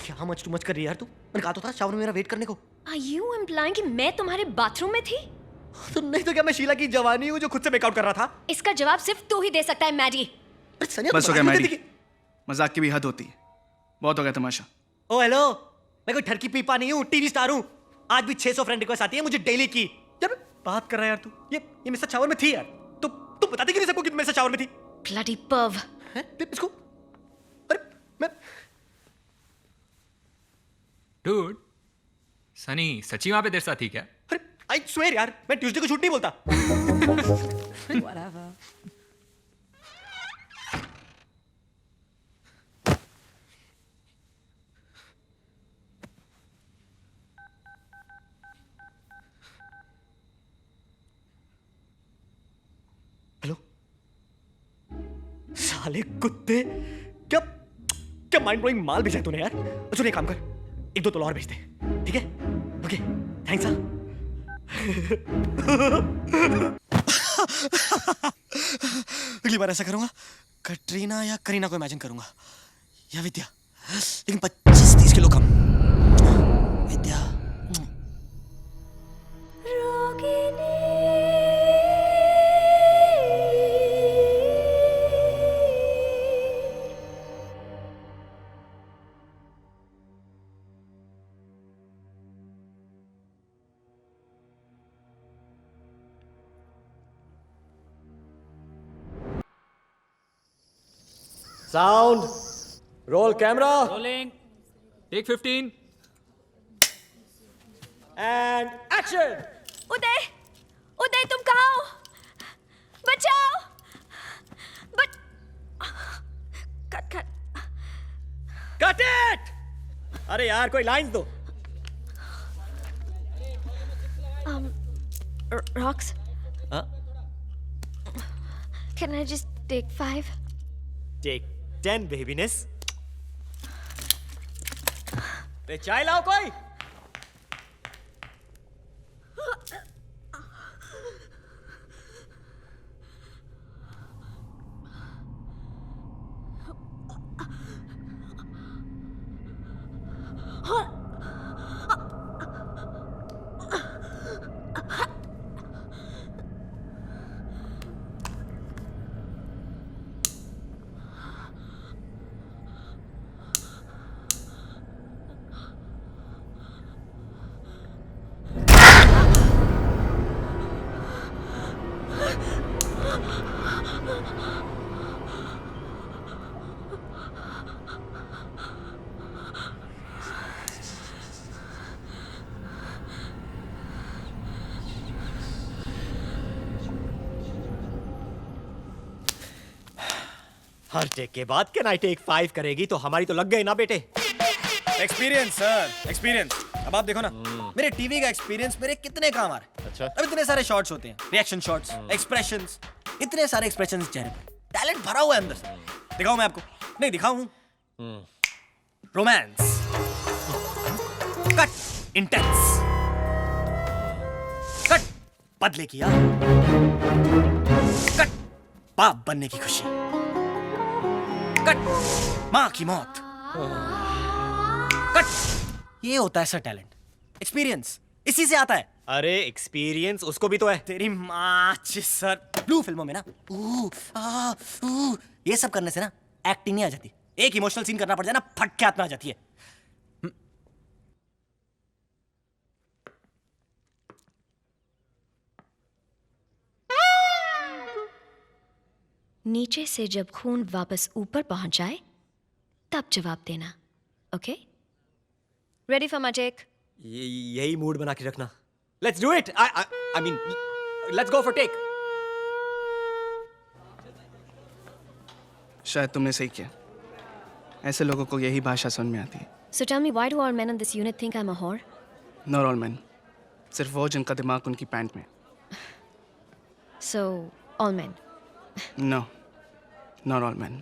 [SPEAKER 3] क्या मच कर रही है यार तू? मैंने कहा तो था शावर में मेरा वेट करने को।
[SPEAKER 1] Are you implying कि मैं तुम्हारे बाथरूम में थी?
[SPEAKER 3] तो नहीं तो क्या मैं शीला की जवानी हूँ जो खुद से मेकआउट कर रहा था?
[SPEAKER 1] इसका जवाब सिर्फ तू ही दे सकता है मैडी।
[SPEAKER 6] बस हो गया मैडी, मजाक की भी हद होती है। बहुत हो गया तमाशा।
[SPEAKER 3] ओ हेलो, मैं कोई ठरकी पीपा नहीं हूँ, टीवी स्टार हूँ। आज भी 600 फ्रेंड रिक्वेस्ट आती है मुझे डेली की। यार बात कर रहा है यार तू। ये मेरे साथ शावर में थी यार। तू बताती क्यों नहीं सबको कि मेरे साथ शावर में थी?
[SPEAKER 1] Bloody perv।
[SPEAKER 3] हैं? इसको अरे मैं
[SPEAKER 13] डूड, सनी सच्ची वहां पे देर साथ थी क्या?
[SPEAKER 3] अरे आई स्वेयर यार, मैं ट्यूसडे को छूट नहीं बोलता।
[SPEAKER 14] Whatever.
[SPEAKER 3] हेलो साले कुत्ते, क्या माइंड ब्लोइंग माल भेजा है तूने यार। सुन एक काम कर, 1-2 तोला और भेज दे, ठीक है? Okay thanks. अगली बार ऐसा करूंगा कटरीना या करीना को इमेजिन करूंगा।
[SPEAKER 15] या विद्या, लेकिन 25-30 किलो कम। Vidya.
[SPEAKER 3] Sound, roll camera,
[SPEAKER 13] rolling, take 15
[SPEAKER 3] and action.
[SPEAKER 4] Uday, Uday तुम कहाँ हो? बचाओ! Cut cut.
[SPEAKER 3] Cut it! अरे यार कोई लाइन दो।
[SPEAKER 1] Rocks,
[SPEAKER 3] हाँ?
[SPEAKER 1] can I just take 5?
[SPEAKER 3] Take 10 बेबीनेस। ते चाय लाओ कोई। हर टेक के बाद कैन आई टेक 5 करेगी तो हमारी तो लग गई ना बेटे।
[SPEAKER 15] Experience sir, experience. अब आप देखो ना, मेरे टीवी का एक्सपीरियंस मेरे कितने काम आ रहे हैं। अच्छा। अब इतने सारे शॉट्स होते हैं, रिएक्शन शॉट्स, एक्सप्रेशंस, इतने सारे एक्सप्रेशंस चेहरे पे, टैलेंट भरा हुआ है अंदर से। दिखाऊं मैं आपको? नहीं दिखाऊं। रोमांस, कट इंटेंस, कट बदले की याद, कट बाप बनने की खुशी, कट मां की मौत, कट। ये होता है सर टैलेंट, एक्सपीरियंस इसी से आता है।
[SPEAKER 3] अरे एक्सपीरियंस उसको भी तो है।
[SPEAKER 15] तेरी माँ सर, ब्लू फिल्मों में ना ये सब करने से ना एक्टिंग नहीं आ जाती। एक इमोशनल सीन करना पड़ जाए ना, फट के हाथ में आ जाती है।
[SPEAKER 1] नीचे से जब खून वापस ऊपर पहुंच जाए तब जवाब देना, okay? Ready for my take?
[SPEAKER 3] यही मूड बना के रखना। Let's do it. I mean let's go for take.
[SPEAKER 6] शायद तुमने सही किया, ऐसे लोगों को यही भाषा समझ में आती है।
[SPEAKER 1] So tell me, why do all men in this unit think I'm a whore?
[SPEAKER 6] Not all men, सिर्फ वो जिनका दिमाग उनकी पैंट में।
[SPEAKER 1] So all men.
[SPEAKER 6] No, not all men.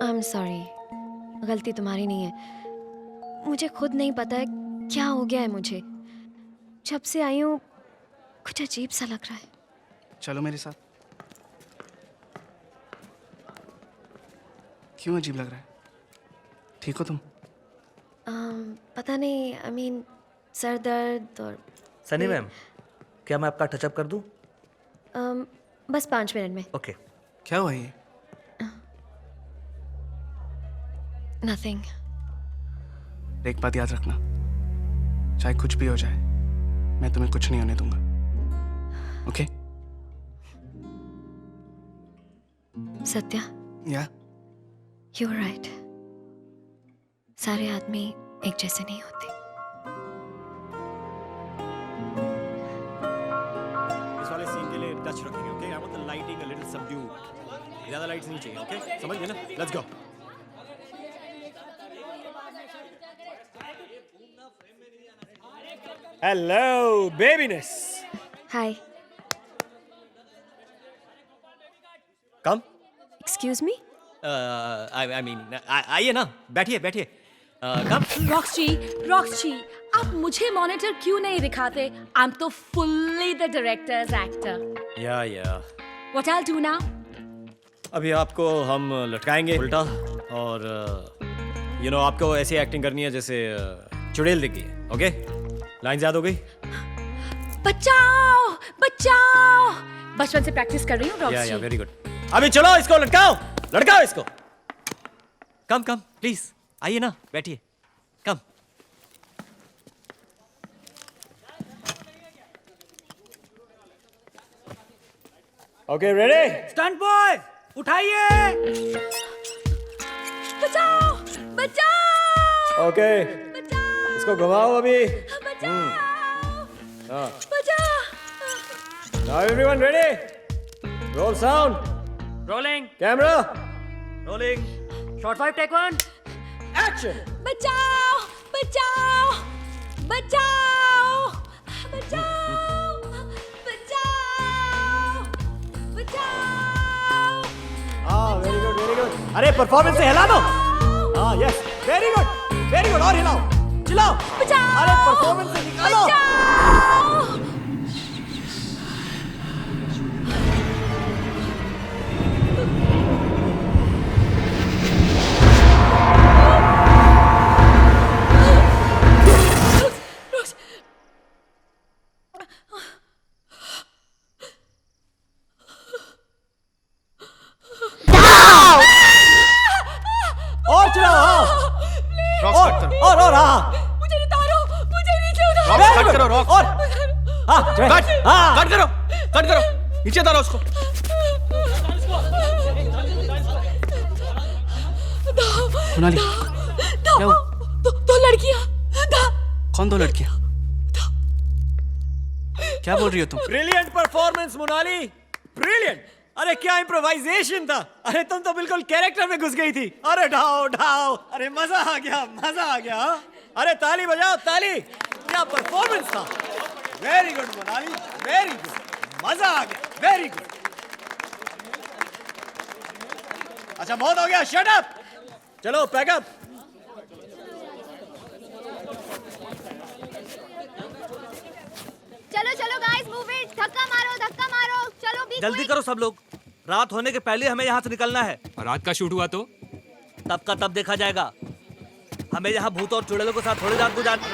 [SPEAKER 1] I'm sorry, गलती तुम्हारी नहीं है। मुझे खुद नहीं पता है क्या हो गया है मुझे। जब से आई हूँ कुछ अजीब सा लग रहा है।
[SPEAKER 6] चलो मेरे साथ। क्यों अजीब लग रहा है? ठीक हो तुम?
[SPEAKER 1] पता नहीं, I mean सर दर्द और
[SPEAKER 16] सनी मैम, क्या मैं आपका टचअप कर दूं?
[SPEAKER 1] बस 5 मिनट में।
[SPEAKER 16] ओके।
[SPEAKER 6] क्या हुआ ये?
[SPEAKER 1] Nothing.
[SPEAKER 6] एक बात याद रखना, चाहे कुछ भी हो जाए, मैं तुम्हें कुछ नहीं होने दूंगा। ओके?
[SPEAKER 1] सत्या?
[SPEAKER 6] या?
[SPEAKER 1] You're right. सारे आदमी एक जैसे नहीं होते।
[SPEAKER 3] इस वाले सीन के लिए टच रखेंगे, okay? I want the lighting a little subdued. ज्यादा लाइट्स नहीं चाहिए, ओके? समझ गए ना? Let's go. Hello babyness.
[SPEAKER 1] Hi.
[SPEAKER 3] Come.
[SPEAKER 1] Excuse me?
[SPEAKER 3] I mean, आइए ना, बैठिए बैठिए। कम।
[SPEAKER 5] रॉक्स जी, आप मुझे मॉनिटर क्यों नहीं दिखाते? I'm तो fully the director's actor.
[SPEAKER 3] Yeah.
[SPEAKER 5] What I'll do now?
[SPEAKER 3] अभी आपको हम लटकाएंगे उल्टा और आपको ऐसी एक्टिंग करनी है जैसे चुड़ैल दिख गई है। ओके, लाइन याद हो गई?
[SPEAKER 5] बचाओ बचाओ, बचपन से प्रैक्टिस कर रही हूँ रॉक्सी।
[SPEAKER 3] या वेरी गुड। अभी चलो इसको लटकाओ, लटकाओ इसको। कम कम प्लीज, आइए ना, बैठिए, come. Okay ready?
[SPEAKER 15] Stunt boy उठाइए।
[SPEAKER 5] बचाओ बचाओ।
[SPEAKER 3] ओके, इसको घुमाओ अभी। Now everyone ready? Roll sound.
[SPEAKER 15] Rolling.
[SPEAKER 3] Camera.
[SPEAKER 15] Rolling. Shot 5 take 1।
[SPEAKER 3] Action.
[SPEAKER 5] बचाओ बचाओ बचाओ बचाओ बचाओ बचाओ।
[SPEAKER 3] Very good very good. अरे परफॉर्मेंस से हिला दो। यस, वेरी गुड और हिलाओ, चिल्लाओ।
[SPEAKER 5] बचाओ।
[SPEAKER 3] अरे परफॉर्मेंस से निकालो। और चलाओ। और
[SPEAKER 5] मुझे उतारो, मुझे नीचे उतारो।
[SPEAKER 15] रॉक्स कट करो, रॉक्स।
[SPEAKER 3] और
[SPEAKER 15] कट करो, नीचे उतारो उसको। मोनाली, क्या हुआ?
[SPEAKER 5] दो लड़कियां।
[SPEAKER 6] कौन दो लड़कियां? क्या बोल रही हो तुम?
[SPEAKER 3] Brilliant performance Monali, brilliant. अरे क्या इम्प्रोवाइजेशन था। अरे तुम तो बिल्कुल कैरेक्टर में घुस गई थी। अरे ढाओ ढाओ, अरे मजा आ गया, मजा आ गया। अरे ताली बजाओ, ताली। क्या परफॉर्मेंस था। Very good Monali, very good, मजा आ गया, वेरी गुड। अच्छा बहुत हो गया, शट अप। चलो पैकअप।
[SPEAKER 7] चलो चलो गाइस, मूव इट। धक्का मारो, चलो बी
[SPEAKER 16] जल्दी करो सब लोग, रात होने के पहले हमें यहाँ से निकलना है।
[SPEAKER 13] और रात का शूट हुआ तो
[SPEAKER 16] तब का तब देखा जाएगा। हमें यहाँ भूत और चुड़ैलों के साथ थोड़ी रात गुजारनी।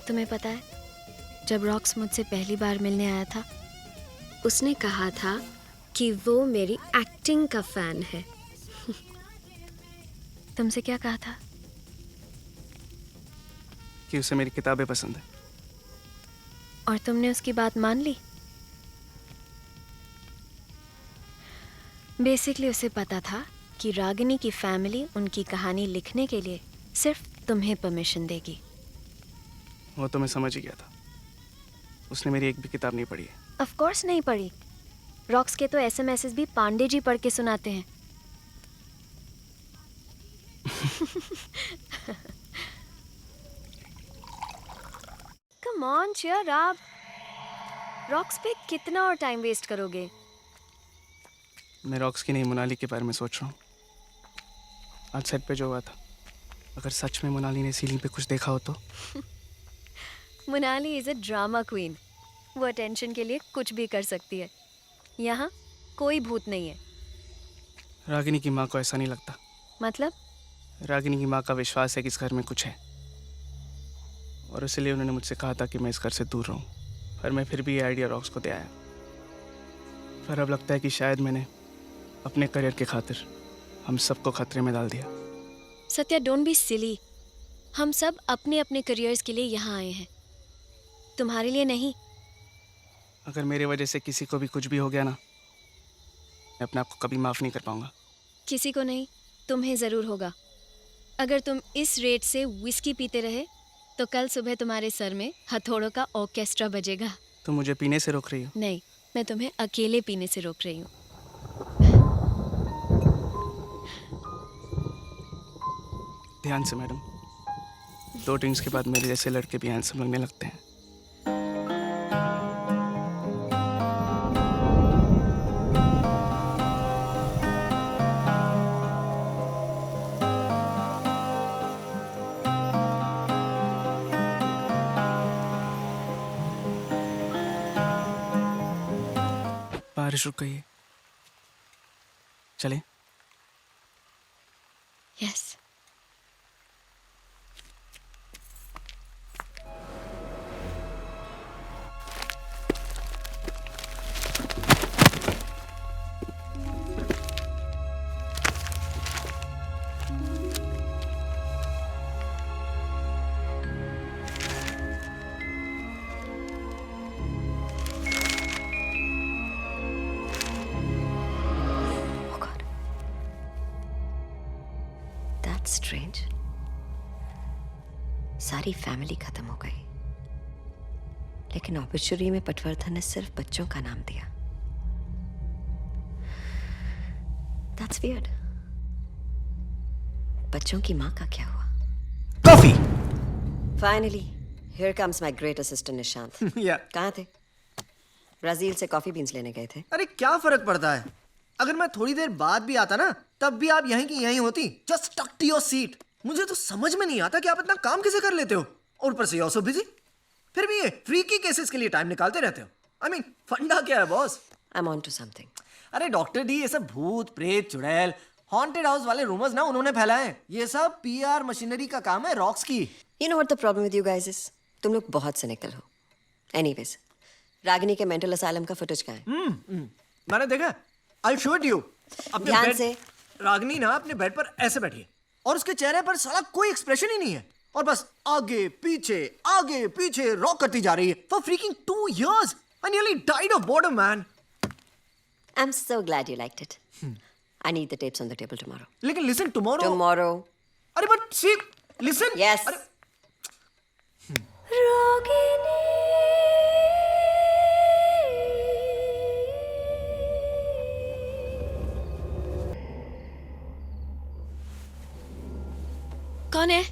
[SPEAKER 1] तुम्हें पता है, जब रॉक्स मुझसे पहली बार मिलने आया था, उसने कहा था कि वो मेरी एक्टिंग का फैन है। तुमसे क्या कहा था?
[SPEAKER 6] कि उसे मेरी किताबें पसंद है।
[SPEAKER 1] और तुमने उसकी बात मान ली? बेसिकली उसे पता था कि रागिनी की फैमिली उनकी कहानी लिखने के लिए सिर्फ तुम्हें परमिशन देगी।
[SPEAKER 6] वो तो मैं समझ ही गया था। उसने मेरी एक भी किताब नहीं पढ़ी है।
[SPEAKER 1] ऑफ कोर्स नहीं पढ़ी। रॉक्स के तो एसएमएस भी पांडे जी पढ़ के सुनाते हैं। Come on, cheer up. Rocks पे कितना और टाइम वेस्ट करोगे?
[SPEAKER 6] मैं रॉक्स की नहीं, मोनाली के बारे में सोच रहा हूँ। आज सेट पे जो हुआ था, अगर सच में मोनाली ने सीलिंग पे कुछ देखा हो तो।
[SPEAKER 1] Monali is a drama queen. वो अटेंशन के लिए कुछ भी कर सकती है। यहाँ कोई भूत नहीं है।
[SPEAKER 6] रागिनी की माँ को ऐसा नहीं लगता।
[SPEAKER 1] मतलब?
[SPEAKER 6] रागिनी की माँ का विश्वास है कि इस घर में कुछ है, और इसलिए उन्होंने मुझसे कहा था कि मैं इस घर से दूर रहूं। पर मैं फिर भी ये आइडिया रॉक्स को दे आया। पर अब लगता है कि शायद मैंने अपने करियर के खातिर हम सबको खतरे में डाल दिया।
[SPEAKER 1] Satya, don't be silly. हम सब अपने अपने करियर्स के लिए यहाँ आए हैं, तुम्हारे लिए नहीं।
[SPEAKER 6] अगर मेरे वजह से किसी को भी कुछ भी हो गया ना, मैं अपने आप को कभी माफ़ नहीं कर पाऊंगा।
[SPEAKER 1] किसी को नहीं, तुम्हें ज़रूर होगा। अगर तुम इस रेट से विस्की पीते रहे तो कल सुबह तुम्हारे सर में हथौड़ों का ऑर्केस्ट्रा बजेगा।
[SPEAKER 6] तुम मुझे पीने से रोक रही हो?
[SPEAKER 1] नहीं, मैं तुम्हें अकेले पीने से रोक रही हूँ।
[SPEAKER 6] ध्यान से मैडम, 2 ड्रिंक्स के बाद मेरे जैसे लड़के भी हैंडसम लगने लगते हैं। बारिश रुक गई है, चलें?
[SPEAKER 1] यस।
[SPEAKER 11] स्ट्रेंज, सारी फैमिली खत्म हो गई, लेकिन ऑब्ituary में पटवर्धन ने सिर्फ बच्चों का नाम दिया। That's weird. बच्चों की माँ का क्या हुआ?
[SPEAKER 15] Coffee.
[SPEAKER 11] Finally, here comes my great assistant Nishant. कहाँ थे? ब्राजील से कॉफी बीन्स लेने गए थे।
[SPEAKER 15] अरे क्या फर्क पड़ता है? अगर मैं थोड़ी देर बाद भी आता ना, तब भी आप यहीं की यहीं होती। Just stuck to your seat. मुझे तो समझ में नहीं आता कि आप इतना काम कैसे कर लेते हो, और ऊपर से ऑल्सो बिजी। फिर भी ये फ्रीकी केसेस के लिए टाइम निकालते रहते हो। आई मीन फंडा क्या है boss?
[SPEAKER 11] I am on to something.
[SPEAKER 15] अरे डॉक्टर डी, ये सब भूत प्रेत चुड़ैल हॉन्टेड हाउस वाले रूमर्स ना उन्होंने फैलाए हैं। ये सब पीआर मशीनरी का काम है, रॉक्स की।
[SPEAKER 11] You know what the problem with you guys is? तुम लोग बहुत सिनिकल हो। Anyways, रागिनी के मेंटल असाइलम का फुटेज कहाँ है?
[SPEAKER 15] मैंने देखा। I'll show it you। अपने
[SPEAKER 11] ध्यान
[SPEAKER 15] बेड
[SPEAKER 11] से।
[SPEAKER 15] रागिनी ना अपने बेड पर ऐसे बैठी है और उसके चेहरे पर साला कोई एक्सप्रेशन ही नहीं है, और बस आगे पीछे रॉक करती जा रही है for freaking 2 years। I nearly died of boredom, man।
[SPEAKER 11] I'm so glad you liked it। I need the tapes on the table tomorrow।
[SPEAKER 15] लेकिन listen, tomorrow।
[SPEAKER 11] Tomorrow।
[SPEAKER 15] अरे but see, listen।
[SPEAKER 11] Yes।
[SPEAKER 15] अरे
[SPEAKER 1] कौन है?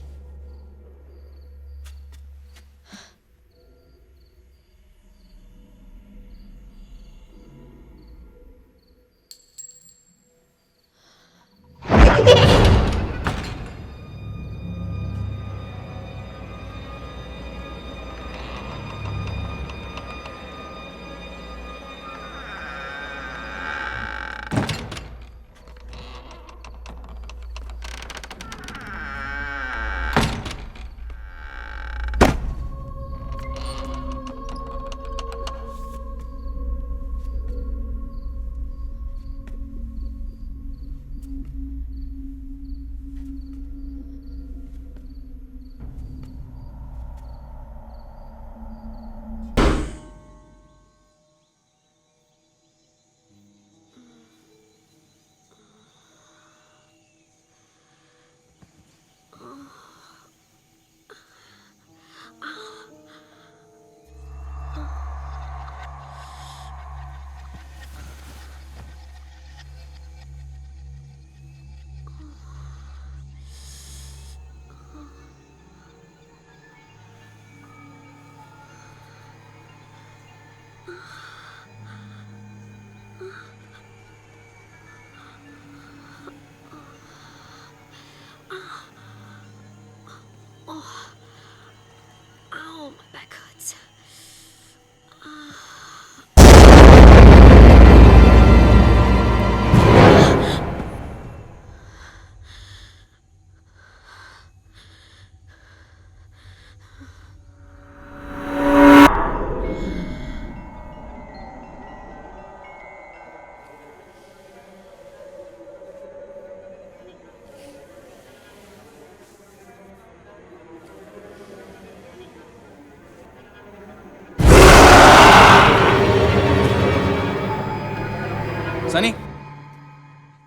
[SPEAKER 6] सनी,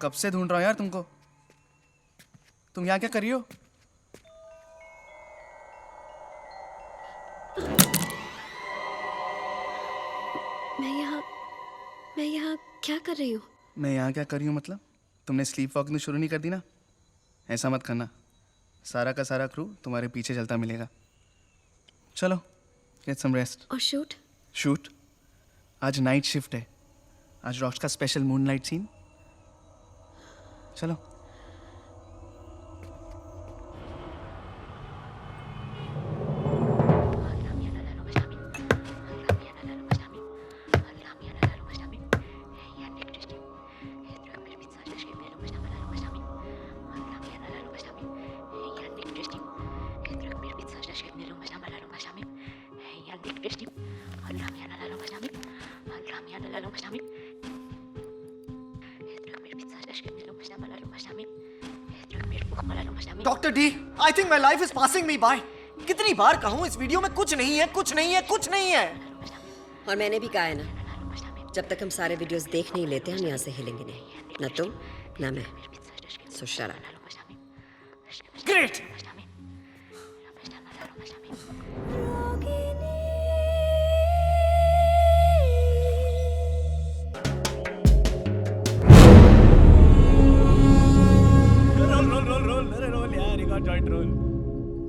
[SPEAKER 6] कब से ढूंढ रहा हूं यार तुमको। तुम यहाँ क्या कर रही हो?
[SPEAKER 1] मैं यहाँ क्या कर रही हूँ?
[SPEAKER 6] मैं यहाँ क्या कर रही हूँ मतलब? तुमने स्लीप वॉकिंग शुरू नहीं कर दी ना? ऐसा मत करना, सारा का सारा क्रू तुम्हारे पीछे चलता मिलेगा। चलो, गेट सम रेस्ट।
[SPEAKER 1] और शूट?
[SPEAKER 6] शूट? आज नाइट शिफ्ट है। आज रॉक्स का स्पेशल मूनलाइट सीन। चलो।
[SPEAKER 15] Doctor D, I think my life is passing me by. कितनी बार कहूँ इस वीडियो में कुछ नहीं है, कुछ नहीं है, कुछ नहीं है।
[SPEAKER 11] और मैंने भी कहा है ना, जब तक हम सारे वीडियोस देख नहीं लेते हम यहाँ से हिलेंगे नहीं, ना तुम ना मैं। सो शट अप।
[SPEAKER 15] ग्रेट।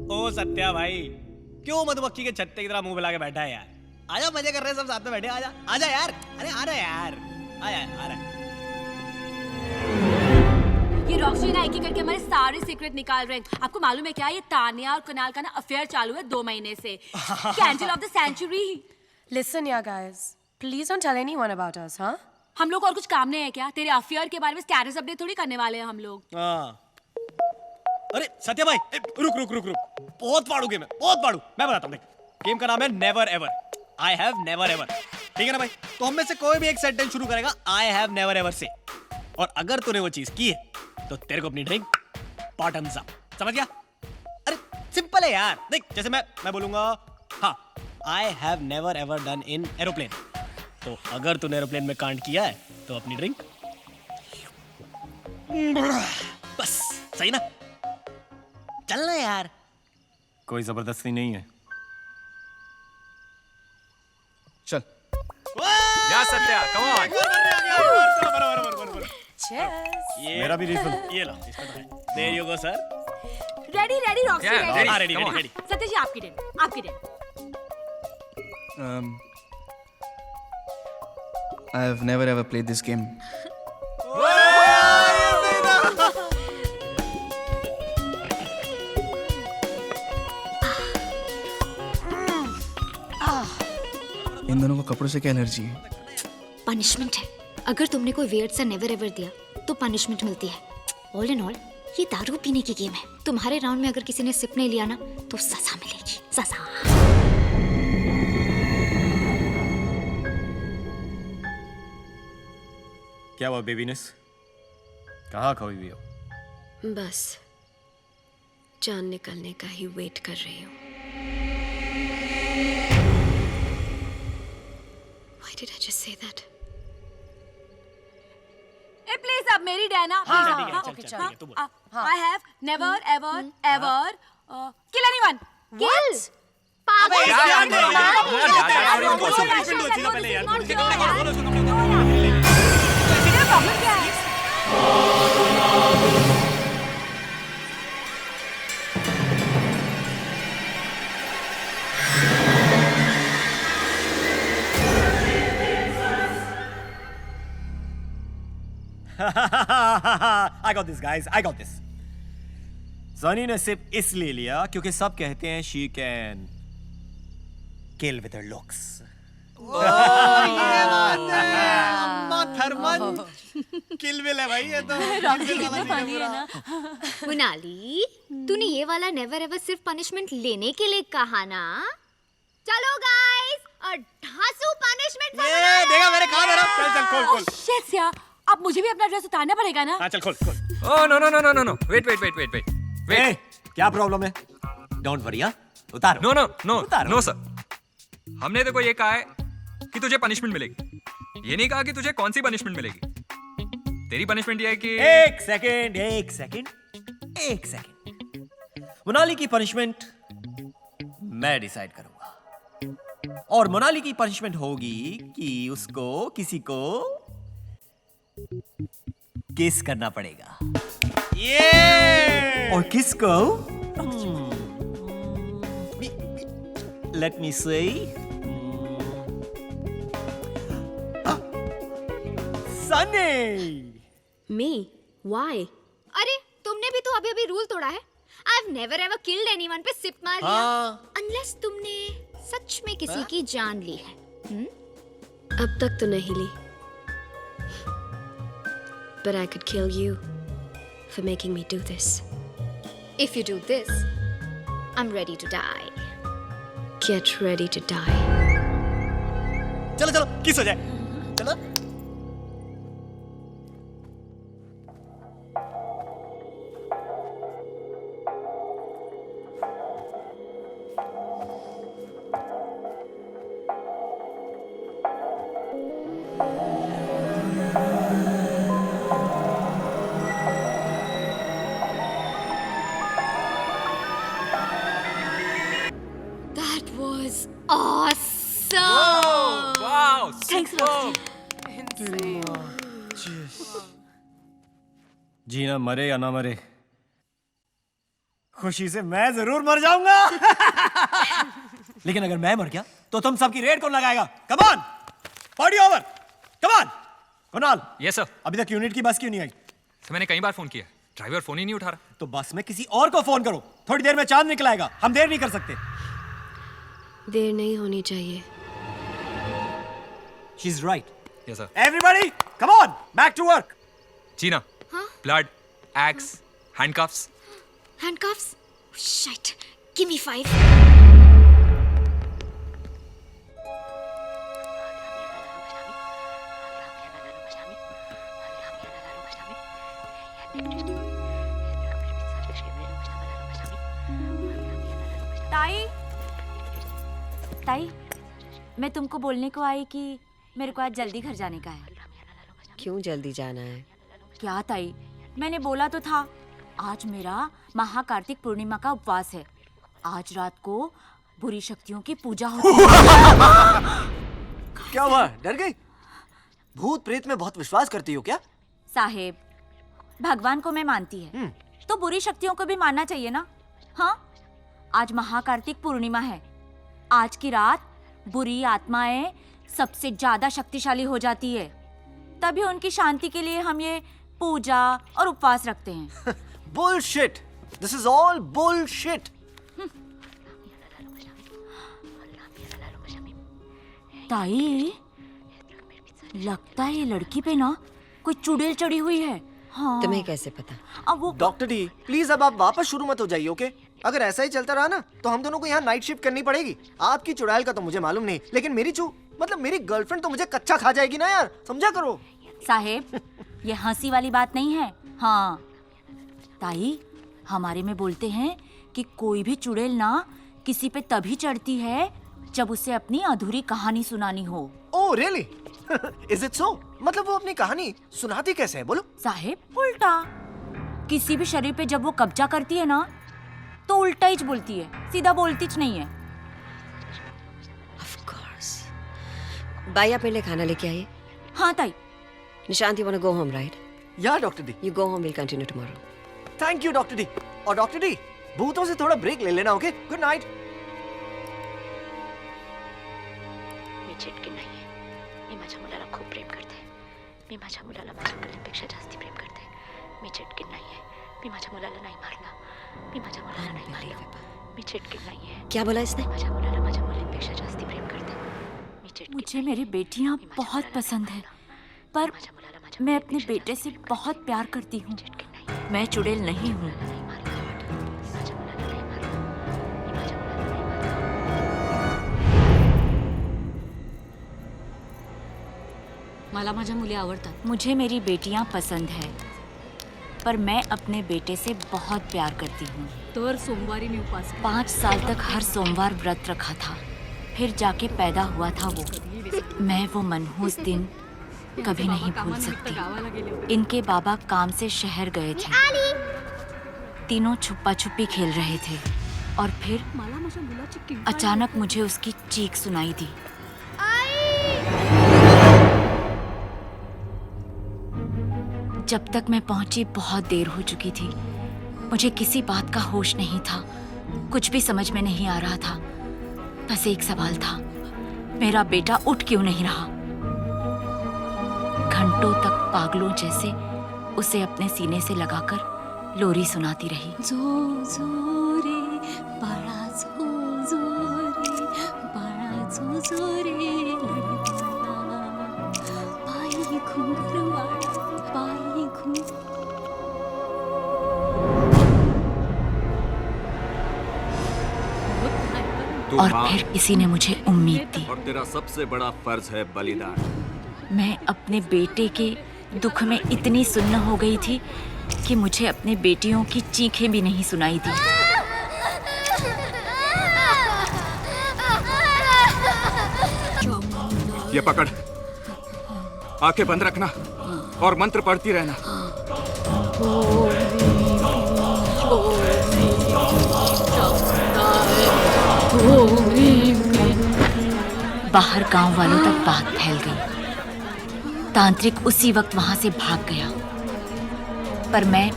[SPEAKER 15] ओ सत्या भाई, क्यों मधुमक्खी के छत्ते की तरह मुंह फैला के बैठा है यार? आजा, मजे कर रहे हैं सब साथ में बैठे। आजा आजा यार, अरे आ रहा यार, आया आ रहा।
[SPEAKER 5] ये रॉक्सी ना एक एक करके हमारे सारे सीक्रेट निकाल रहे हैं। आपको मालूम है क्या, ये तानिया और कुणाल का ना अफेयर चालू है 2 महीने से। Candle of the century.
[SPEAKER 14] Listen, yeah, guys. Please don't tell anyone about us, huh?
[SPEAKER 5] हम लोग और कुछ काम नहीं है क्या? तेरे अफेयर के बारे में स्टेटस अपडेट थोड़ी करने वाले हैं हम लोग।
[SPEAKER 15] हाँ। अरे सत्या भाई, रुक रुक रुक रुक, बहुत पाड़ू गेम है, बहुत पाड़ू। मैं बताता हूँ, देख, गेम का नाम है never ever. I have never ever, ठीक है ना भाई? तो हम में से कोई भी एक सेंटेंस शुरू करेगा आई हैव नेवर एवर से, और अगर तूने वो चीज की है तो तेरे को अपनी ड्रिंक बॉटम्स अप, समझ गया? अरे सिंपल है यार, देख, जैसे मैं बोलूंगा हाँ, I have never ever done in aeroplane, तो अगर तूने एरोप्लेन में कांड किया है तो अपनी ड्रिंक बस, सही ना? चलना यार,
[SPEAKER 3] कोई जबरदस्ती नहीं है।
[SPEAKER 6] चल।
[SPEAKER 13] या सत्या, कम ऑन।
[SPEAKER 3] मेरा भी रिफिल।
[SPEAKER 15] ये लो, इसमें तो है। There you go, sir.
[SPEAKER 5] Ready ready Roxy,
[SPEAKER 13] Yeah,
[SPEAKER 5] ready.
[SPEAKER 15] हाँ, ready, ready, ready.
[SPEAKER 5] सत्या जी आपकी टेन, आपकी ten.
[SPEAKER 6] I have never ever played this game. इन दोनों को कपड़ों से क्या एलर्जी है?
[SPEAKER 9] पनिशमेंट है। अगर तुमने कोई वेट सा नेवर एवर दिया तो पनिशमेंट मिलती है। ऑल इन ऑल ये दारू पीने की गेम है। तुम्हारे राउंड में अगर किसी ने सिप नहीं लिया ना तो सजा मिलेगी, सजा।
[SPEAKER 3] क्या हुआ बेबीनेस? कहाँ खोई हुई हो?
[SPEAKER 1] बस जान निकलने का ही वेट कर रही हूँ। Why did I just say that?
[SPEAKER 5] Please अब मेरी डैना।
[SPEAKER 15] हाँ, ठीक है, चल, चल, ठीक है, तू बोल।
[SPEAKER 5] I have never ever ever kill anyone.
[SPEAKER 1] Kill?
[SPEAKER 5] पागल। प्रॉब्लम क्या है?
[SPEAKER 15] I got this, guys. I got this.
[SPEAKER 3] Sunny ने सिर्फ इसलिए लिया क्योंकि सब कहते हैं she can kill with her looks.
[SPEAKER 15] Thurman kill Bill है भाई ये तो।
[SPEAKER 5] रॉक्सी कितना फनी है ना।
[SPEAKER 7] कुणाली, तूने ये वाला नेवर एवर सिर्फ पनिशमेंट लेने के लिए कहा ना? चलो गाइस, और धांसू पनिशमेंट
[SPEAKER 15] ये देखा मैंने कहा मेरा। चल चल खोल खोल।
[SPEAKER 5] शिट यार, अब मुझे भी अपना ड्रेस उतारना पड़ेगा ना।
[SPEAKER 15] हाँ चल खोल खोल।
[SPEAKER 13] Oh no no no no no no, wait wait wait wait wait wait.
[SPEAKER 3] क्या प्रॉब्लम है? डोंट वरी, उतारो।
[SPEAKER 13] No no no no sir, हमने देखो ये कहा है कि तुझे पनिशमेंट मिलेगी, ये नहीं कहा कि तुझे कौन सी पनिशमेंट मिलेगी। तेरी पनिशमेंट ये है कि
[SPEAKER 3] एक सेकंड। मोनाली की पनिशमेंट मैं डिसाइड करूंगा, और मोनाली की पनिशमेंट होगी कि उसको किसी को किस करना पड़ेगा।
[SPEAKER 15] ये
[SPEAKER 3] और किसको? लेट मी से सनी।
[SPEAKER 1] Me? Why?
[SPEAKER 7] अरे तुमने भी तो अभी अभी रूल तोड़ा है। I've never ever killed anyone पे सिप मार लिया।
[SPEAKER 3] हाँ।
[SPEAKER 7] Unless तुमने सच में किसी की जान ली है।
[SPEAKER 1] अब तक तो नहीं ली। But I could kill you for making me do this.
[SPEAKER 7] If you do this, I'm ready to die.
[SPEAKER 1] Get ready to die.
[SPEAKER 15] चलो चलो किस हो जाए, चलो।
[SPEAKER 3] जीना मरे या ना मरे, खुशी से मैं जरूर मर जाऊंगा। लेकिन अगर मैं मर गया तो तुम सबकी रेड कौन लगाएगा? Come on, party over, come on. Kunal,
[SPEAKER 13] yes sir.
[SPEAKER 3] अभी तक यूनिट की बस क्यों नहीं आई?
[SPEAKER 13] सर मैंने कई बार फोन किया, ड्राइवर फोन ही नहीं उठा रहा।
[SPEAKER 3] तो बस में किसी और को फोन करो, थोड़ी देर में चांद निकल आएगा, हम देर नहीं कर सकते।
[SPEAKER 1] देर नहीं होनी चाहिए।
[SPEAKER 3] She is right.
[SPEAKER 13] Yes sir.
[SPEAKER 3] Everybody come on, back to work.
[SPEAKER 13] Gina, blood, x, handcuffs.
[SPEAKER 9] Handcuffs? Shit. Give me 5.
[SPEAKER 17] ताई, मैं तुमको बोलने को आई कि मेरे को आज जल्दी घर जाने का है।
[SPEAKER 11] क्यों जल्दी जाना है?
[SPEAKER 17] क्या ताई, मैंने बोला तो था, आज मेरा महाकार्तिक पूर्णिमा का उपवास है। आज रात को बुरी शक्तियों की पूजा होती है।
[SPEAKER 15] क्या हुआ, डर गई? भूत प्रेत में बहुत विश्वास करती हो क्या?
[SPEAKER 17] साहेब, भगवान को मैं मानती है तो बुरी शक्तियों को भी मानना चाहिए ना। हाँ, आज महाकार्तिक पूर्णिमा है। आज की रात बुरी आत्माएं सबसे ज्यादा शक्तिशाली हो जाती है, तभी उनकी शांति के लिए हम ये पूजा और उपवास रखते हैं।
[SPEAKER 15] Bullshit! This is all bullshit!
[SPEAKER 17] ताई, लगता है ये लड़की पे ना कोई चुड़ैल चढ़ी हुई है। हाँ।
[SPEAKER 11] तुम्हें कैसे पता?
[SPEAKER 17] अब वो
[SPEAKER 15] डॉक्टर डी, प्लीज अब आप वापस शुरू मत हो जाइए, ओके? अगर ऐसा ही चलता रहा ना तो हम दोनों को यहाँ नाइट शिफ्ट करनी पड़ेगी। आपकी चुड़ैल का तो मुझे मालूम नहीं, लेकिन मेरी गर्लफ्रेंड तो मुझे कच्चा खा जाएगी ना यार, समझा करो।
[SPEAKER 17] साहेब, ये हंसी वाली बात नहीं है। हाँ ताई, हमारे में बोलते हैं कि कोई भी चुड़ैल ना किसी पे तभी चढ़ती है जब उसे अपनी अधूरी कहानी सुनानी हो।
[SPEAKER 15] Oh really? Is it so? मतलब वो अपनी कहानी सुनाती कैसे है, बोलो?
[SPEAKER 17] साहेब, उल्टा। किसी भी शरीर पे जब वो कब्जा करती है ना तो उल्टा ही बोलती है, सीधा बोलती नहीं है।
[SPEAKER 11] Of course. बाई, आप मेरे लिए खाना लेके आइए।
[SPEAKER 17] हाँ ताई।
[SPEAKER 11] Nishant, you wanna go home, right?
[SPEAKER 15] Yeah, doctor D.
[SPEAKER 11] You go home, we'll continue tomorrow.
[SPEAKER 15] Thank you doctor D. और डॉक्टर डी, भूतों से थोड़ा ब्रेक ले लेना, ओके? Good night.
[SPEAKER 9] मी चिटकी नाहीये. मी माझ्या मुलाला खूप प्रेम करते. मी माझ्या मुलाला माझ्या मुलींपेक्षा जास्ती प्रेम करते. मी चिटकी नाहीये. मी माझ्या मुलाला नाही मारलं. मी माझ्या मुलाला नाही मारलं. मी चिटकी नाहीये.
[SPEAKER 11] क्या बोला इसने?
[SPEAKER 9] माझ्या मुलाला माझ्या मुलींपेक्षा जास्ती प्रेम करते. मी चिटकी.
[SPEAKER 17] मुझे मेरी बेटियां बहुत पसंद है, पर मैं अपने बेटे से बहुत प्यार करती हूँ। मैं चुड़ैल नहीं हूँ।
[SPEAKER 9] मला माझ्या मुली आवडतात.
[SPEAKER 17] मुझे मेरी बेटियां पसंद है, पर मैं अपने बेटे से बहुत प्यार करती हूँ।
[SPEAKER 9] तर सोमवारी मी उपवास
[SPEAKER 17] 5 साल तक हर सोमवार व्रत रखा था, फिर जाके पैदा हुआ था वो। मैं वो मनहूस दिन कभी नहीं भूल सकती। इनके बाबा काम से शहर गए थे, तीनों छुपा छुपी खेल रहे थे और फिर अचानक मुझे उसकी चीख सुनाई दी। जब तक मैं पहुंची बहुत देर हो चुकी थी। मुझे किसी बात का होश नहीं था, कुछ भी समझ में नहीं आ रहा था। बस एक सवाल था, मेरा बेटा उठ क्यों नहीं रहा? घंटों तक पागलों जैसे उसे अपने सीने से लगाकर लोरी सुनाती रही।
[SPEAKER 9] जो जो रे बाळा, जो जो रे बाळा, जो जो रे लडवाळा, पायी घुंगरवाळा, पायी घुंगर।
[SPEAKER 17] और फिर किसी ने मुझे उम्मीद दी।
[SPEAKER 18] और तेरा सबसे बड़ा फर्ज है बलिदान।
[SPEAKER 17] मैं अपने बेटे के दुख में इतनी सुन्न हो गई थी कि मुझे अपने बेटियों की चीखें भी नहीं सुनाई दी।
[SPEAKER 18] ये पकड़, आंखें बंद रखना और मंत्र पढ़ती रहना। बाहर गांव वालों तक बात फैल गई।
[SPEAKER 17] तांत्रिक उसी वक्त वहां से भाग गया। पर मैं,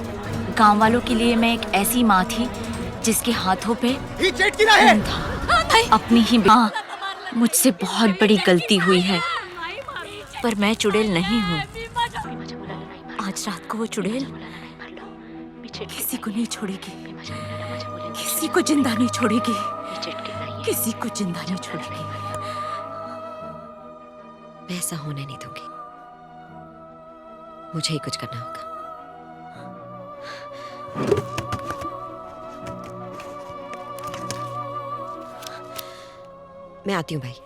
[SPEAKER 17] गांव वालों के लिए मैं एक ऐसी माँ थी जिसके हाथों पे खून था। अपनी ही माँ, मुझसे बहुत बड़ी गलती हुई है, पर मैं चुड़ैल नहीं हूँ। आज रात को वो चुड़ैल किसी को नहीं छोड़ेगी, किसी को जिंदा नहीं छोड़ेगी, किसी को जिंदा नहीं छोड़ेगी।
[SPEAKER 11] मैं ऐसा होने नहीं दूंगी। मुझे ही कुछ करना होगा। मैं आती हूँ भाई।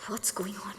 [SPEAKER 17] What's going on?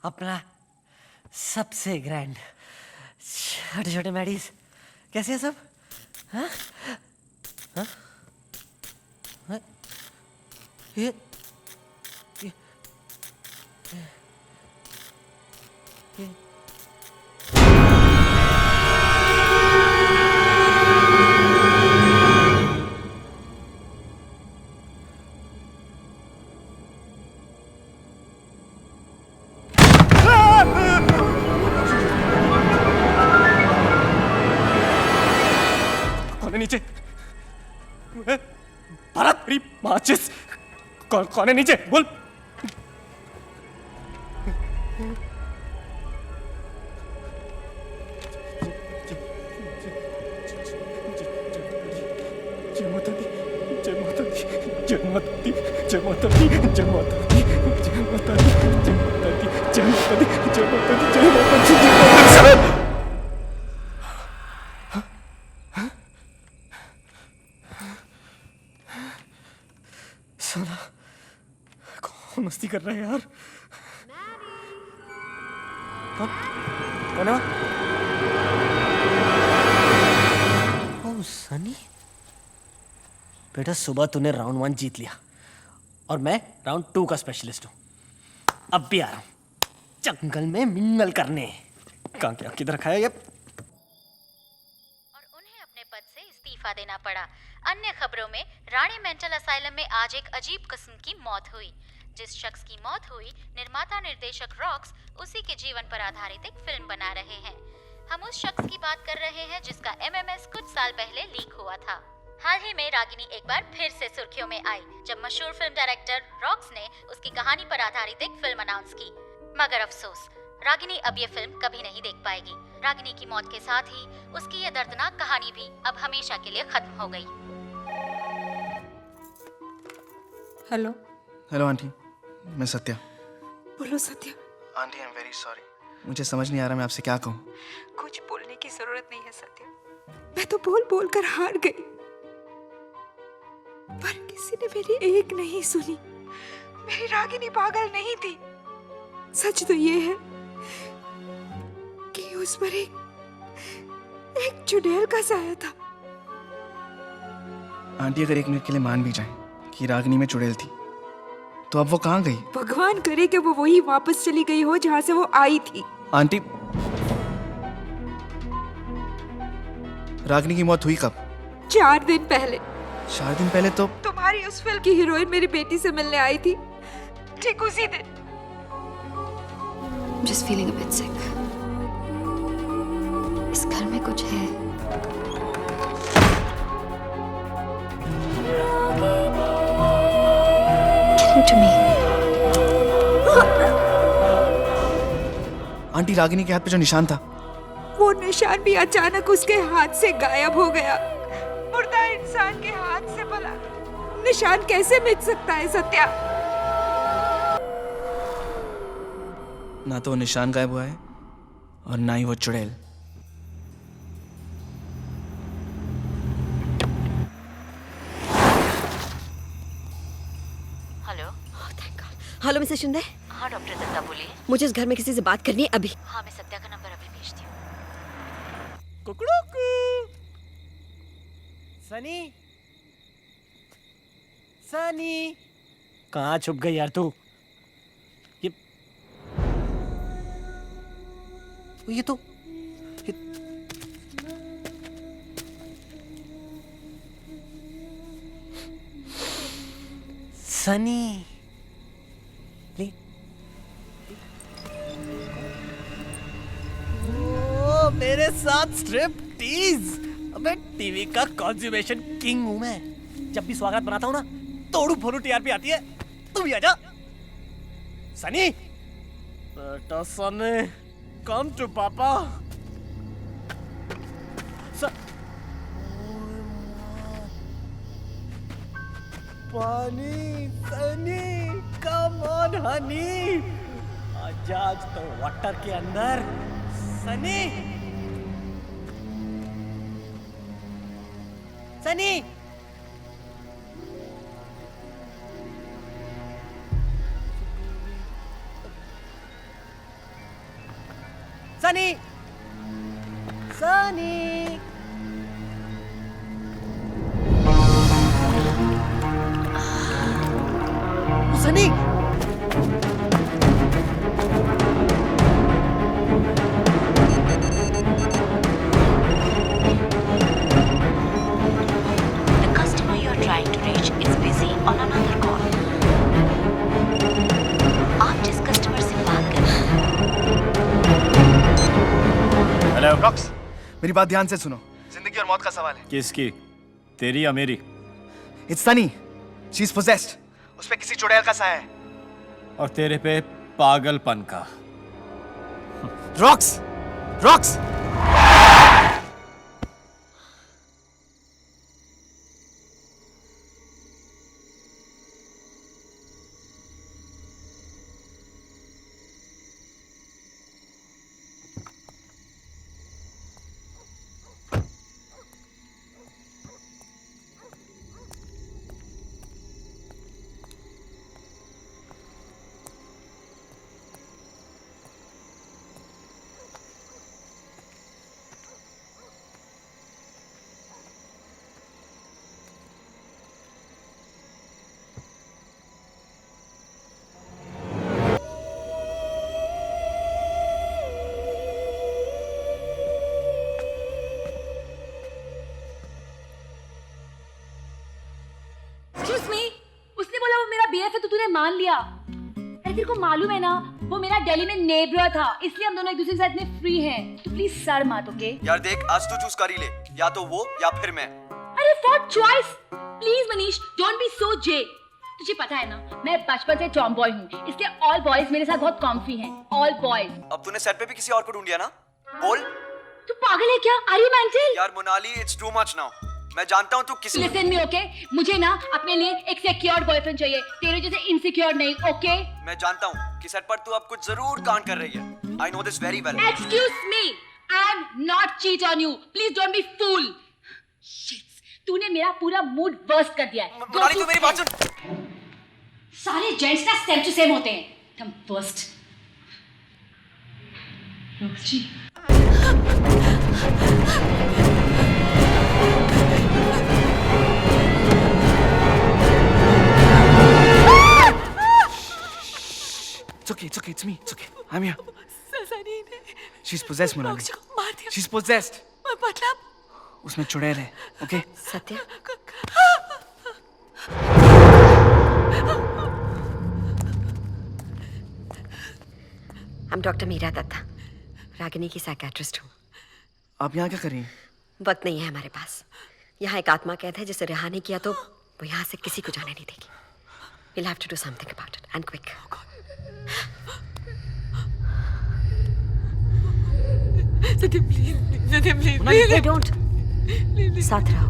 [SPEAKER 19] अपना सबसे ग्रैंड छोटे छोटे मैडीज कैसे हैं सब? हाँ? हाँ? हाँ? ये
[SPEAKER 6] नीचे
[SPEAKER 15] माचिस कौन है नीचे? बोल। जय माता दी, जय माता दी, जय माता दी, जय माता दी, जय माता दी, जय माता दी, जय माता दी, जय माता दी, जय माता दी, जय माता दी, जय माता दी। साला कौन मस्ती कर रहा है यार? कौन है? ओह सनी, बेटा सुबह तूने राउंड 1 जीत लिया और मैं राउंड 2 का स्पेशलिस्ट हूँ। अब भी आ रहा हूँ जंगल में मिंगल करने। कहाँ क्या किधर रखा है ये?
[SPEAKER 17] अपने पद से इस्तीफा देना पड़ा। अन्य खबरों में रानी मेंटल असाइलम में आज एक अजीब किस्म की मौत हुई। जिस शख्स की मौत हुई, निर्माता निर्देशक रॉक्स उसी के जीवन पर आधारित एक फिल्म बना रहे हैं। हम उस शख्स की बात कर रहे हैं जिसका MMS कुछ साल पहले लीक हुआ था। हाल ही में रागिनी एक बार फिर से सुर्खियों में आई जब मशहूर फिल्म डायरेक्टर रॉक्स ने उसकी कहानी पर आधारित एक फिल्म अनाउंस की। मगर अफसोस, रागिनी अब ये फिल्म कभी नहीं देख पाएगी। रागिनी की मौत के साथ ही उसकी ये दर्दनाक कहानी भी अब हमेशा के लिए खत्म हो गई।
[SPEAKER 14] हेलो
[SPEAKER 6] हेलो आंटी, मैं सत्या।
[SPEAKER 10] बोलो Satya.
[SPEAKER 6] Aunty I am very sorry, मुझे समझ नहीं आ रहा मैं आपसे क्या कहूँ।
[SPEAKER 10] कुछ बोलने की जरूरत नहीं है सत्या, मैं तो बोल बोल कर हार गई, पर किसी ने मेरी एक नहीं सुनी। मेरी रागिनी पागल नहीं थी। सच तो ये है कि उस पर एक चुड़ैल का साया था।
[SPEAKER 6] आंटी अगर 1 मिनट के लिए मान भी जाए कि रागिनी में चुड़ैल थी, तो अब वो कहाँ गई?
[SPEAKER 10] भगवान करे कि वो वही वापस चली गई हो जहाँ से वो आई थी।
[SPEAKER 6] आंटी, रागिनी की मौत हुई कब?
[SPEAKER 10] 4 दिन पहले।
[SPEAKER 6] 4 दिन पहले तो
[SPEAKER 10] तुम्हारी उस फिल्म की हीरोइन मेरी बेटी से मिलने आई थी, ठीक उसी दिन।
[SPEAKER 1] Just feeling a bit sick. इस घर में कुछ है। Listen to me.
[SPEAKER 6] Aunty, Ragini के हाथ पे जो निशान था,
[SPEAKER 10] वो निशान भी अचानक उसके हाथ से गायब हो गया। मुर्दा इंसान के हाथ से भला निशान कैसे मिट सकता है सत्या?
[SPEAKER 6] ना तो वो निशान गायब हुआ है और ना ही वो चुड़ैल।
[SPEAKER 17] हेलो।
[SPEAKER 11] Hello Mrs Shinde.
[SPEAKER 17] हाँ डॉक्टर दत्ता बोलिए।
[SPEAKER 11] मुझे इस घर में किसी से बात करनी है अभी।
[SPEAKER 17] हाँ मैं सत्या का नंबर अभी भेजती हूँ।
[SPEAKER 15] कुकड़ूकू। सनी, सनी, कहाँ छुप गई यार तू? ये तो सनी। ओ, मेरे साथ स्ट्रिप टीज। अबे टीवी का कॉन्ज्यूमेशन किंग हूं मैं। जब भी स्वागत बनाता हूं ना, तोड़ू फोड़ू TRP आती है। तू भी आजा। सनी, बेटा सनी, come to papa. पानी, सनी, come on honey. आजा आज तो वाटर के अंदर। Sunny, Sunny, Sunny, Sunny. Sunny,
[SPEAKER 17] The customer you are trying to reach is busy on another call. आप जिस कस्टमर से बात कर रहे हैं।
[SPEAKER 6] हेलो रॉक्स, मेरी बात ध्यान से सुनो। जिंदगी और मौत का सवाल है।
[SPEAKER 15] किसकी? तेरी या मेरी?
[SPEAKER 6] It's Sunny. She is possessed. उस पे किसी चुड़ैल का साया है।
[SPEAKER 15] और तेरे पे पागलपन का।
[SPEAKER 6] Rocks, rocks.
[SPEAKER 5] उसने बोला वो मेरा बीएफ है तो तूने मान लिया। अरे तेरे को मालूम है ना वो मेरा दिल्ली में नेबर था, इसलिए हम दोनों एक दूसरे के साथ इतने फ्री हैं। तो प्लीज सर मत, ओके?
[SPEAKER 6] यार देख, आज तू चूज कर ही ले, या तो वो या फिर मैं।
[SPEAKER 5] अरे for choice please Manish, don't be so J. तुझे पता है ना मैं बचपन से टॉम बॉय हूँ, इसलिए ऑल बॉयज मेरे साथ बहुत कॉम्फी हैं। All boys.
[SPEAKER 6] अब तूने सेट पे भी किसी और को ढूंढ लिया ना? बोल।
[SPEAKER 5] तू पागल है क्या? Are you mental?
[SPEAKER 6] यार Monali, it's too much now. मैं जानता हूँ तू किसी।
[SPEAKER 5] Listen me, okay? मुझे ना अपने लिए एक सिक्योर बॉयफ्रेंड चाहिए, तेरे जैसे इनसिक्योर नहीं, ओके?
[SPEAKER 6] मैं जानता हूँ कि सेट पर तू अब कुछ जरूर कांड कर रही है। I know this very well.
[SPEAKER 5] Excuse me, I am not cheat on you, please don't be fool. तूने मेरा पूरा मूड बर्स्ट कर दिया है।
[SPEAKER 6] मोनाली, तू मेरी बात सुन।
[SPEAKER 5] सारे जेंट्स ना सेम टू सेम होते हैं, तुम बर्स्ट। जी
[SPEAKER 6] It's okay, it's me. It's okay. I'm here. She's possessed, Monali. She's possessed. मतलब? उसमें चुड़ैल है, okay?
[SPEAKER 11] Satya? I'm Dr. Meera Dutta, Ragini की साइकियाट्रिस्ट हूँ।
[SPEAKER 6] आप यहाँ क्या कर रही हैं?
[SPEAKER 11] वक्त नहीं है हमारे पास। यहाँ एक आत्मा कैद है जिसे रिहा नहीं किया तो वो यहाँ से किसी को जाने नहीं देगी। We'll have to do something about it and quick.
[SPEAKER 10] Satya please
[SPEAKER 11] No, don't. साथ रहो।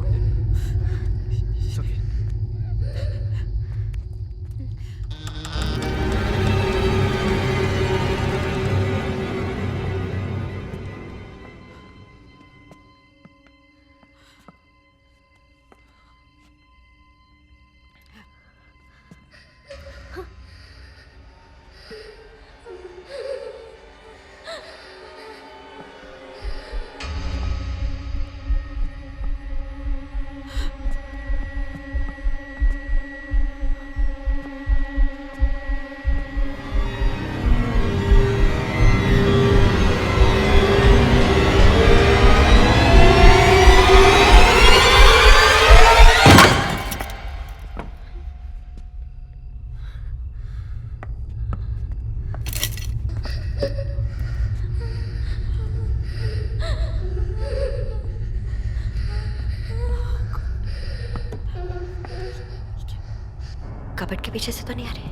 [SPEAKER 11] कबर्ड के पीछे से तो नहीं आ रहे।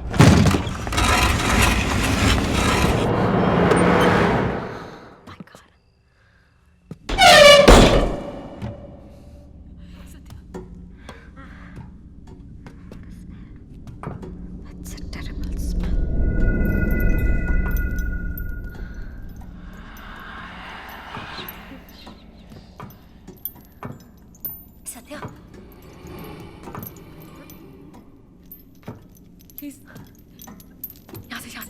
[SPEAKER 5] सत्या प्लीज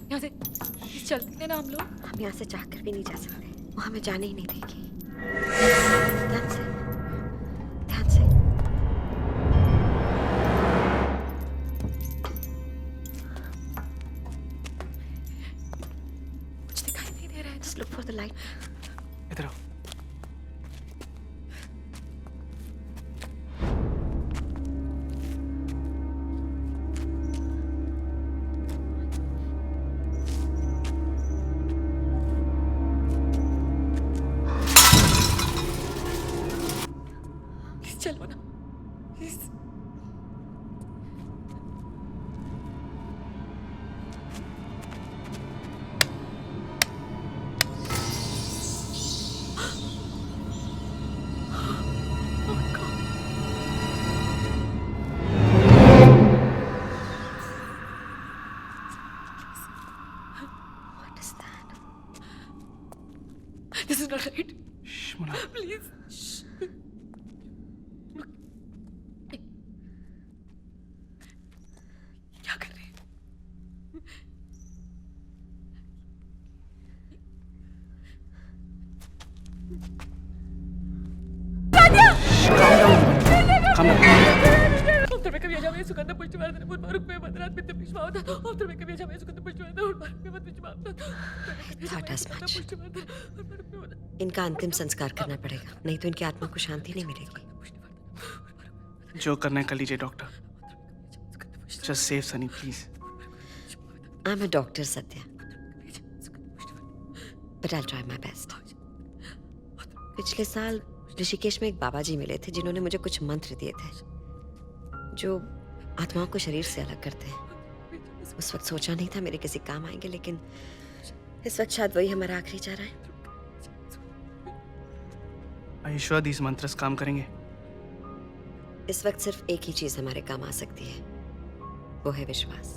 [SPEAKER 5] यहाँ से चलते हैं ना हम लोग।
[SPEAKER 11] हम यहाँ से चाहकर भी नहीं जा सकते, वो हमें जाने ही नहीं देगी। ध्यान से, ध्यान से।
[SPEAKER 5] कुछ दिखाई नहीं दे रहा है।
[SPEAKER 11] Just look for the light.
[SPEAKER 6] इधर आओ।
[SPEAKER 5] चलो ना। It's not right. Please. क्या कर रहे हैं?
[SPEAKER 11] Thought as much. इनका अंतिम संस्कार करना पड़ेगा, नहीं तो इनकी आत्मा को शांति नहीं मिलेगी।
[SPEAKER 6] जो करना है कर लीजिए doctor. Just save Sunny, please.
[SPEAKER 11] I'm a doctor, Satya. But I'll try my best. पिछले साल ऋषिकेश में एक बाबा जी मिले थे जिन्होंने मुझे कुछ मंत्र दिए थे जो आत्माओं को शरीर से अलग करते हैं। उस वक्त सोचा नहीं था मेरे किसी काम आएंगे, लेकिन इस वक्त शायद वही हमारा आखिरी चारा है।
[SPEAKER 6] Are you sure these mantras काम करेंगे?
[SPEAKER 11] इस वक्त सिर्फ एक ही चीज हमारे काम आ सकती है, वो है विश्वास।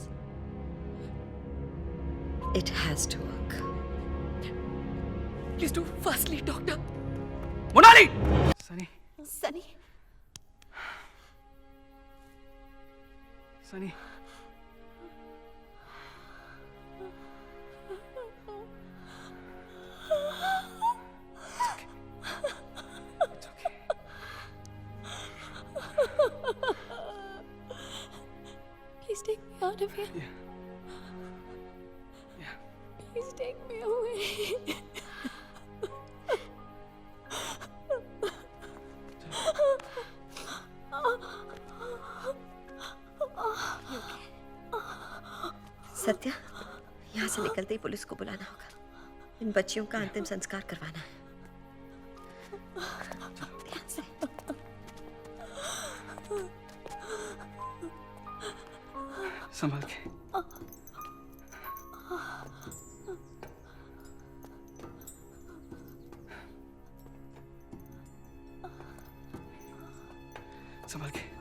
[SPEAKER 11] It has to work.
[SPEAKER 5] Please do fastly, doctor.
[SPEAKER 6] Monali! Sunny.
[SPEAKER 5] Sunny.
[SPEAKER 6] Sunny.
[SPEAKER 9] Please take me out of here. Please take me away.
[SPEAKER 11] Satya, यहाँ से निकलते ही पुलिस को बुलाना होगा। इन बच्चियों का अंतिम संस्कार करवाना है। ध्यान से।
[SPEAKER 6] संभाल के। संभाल के।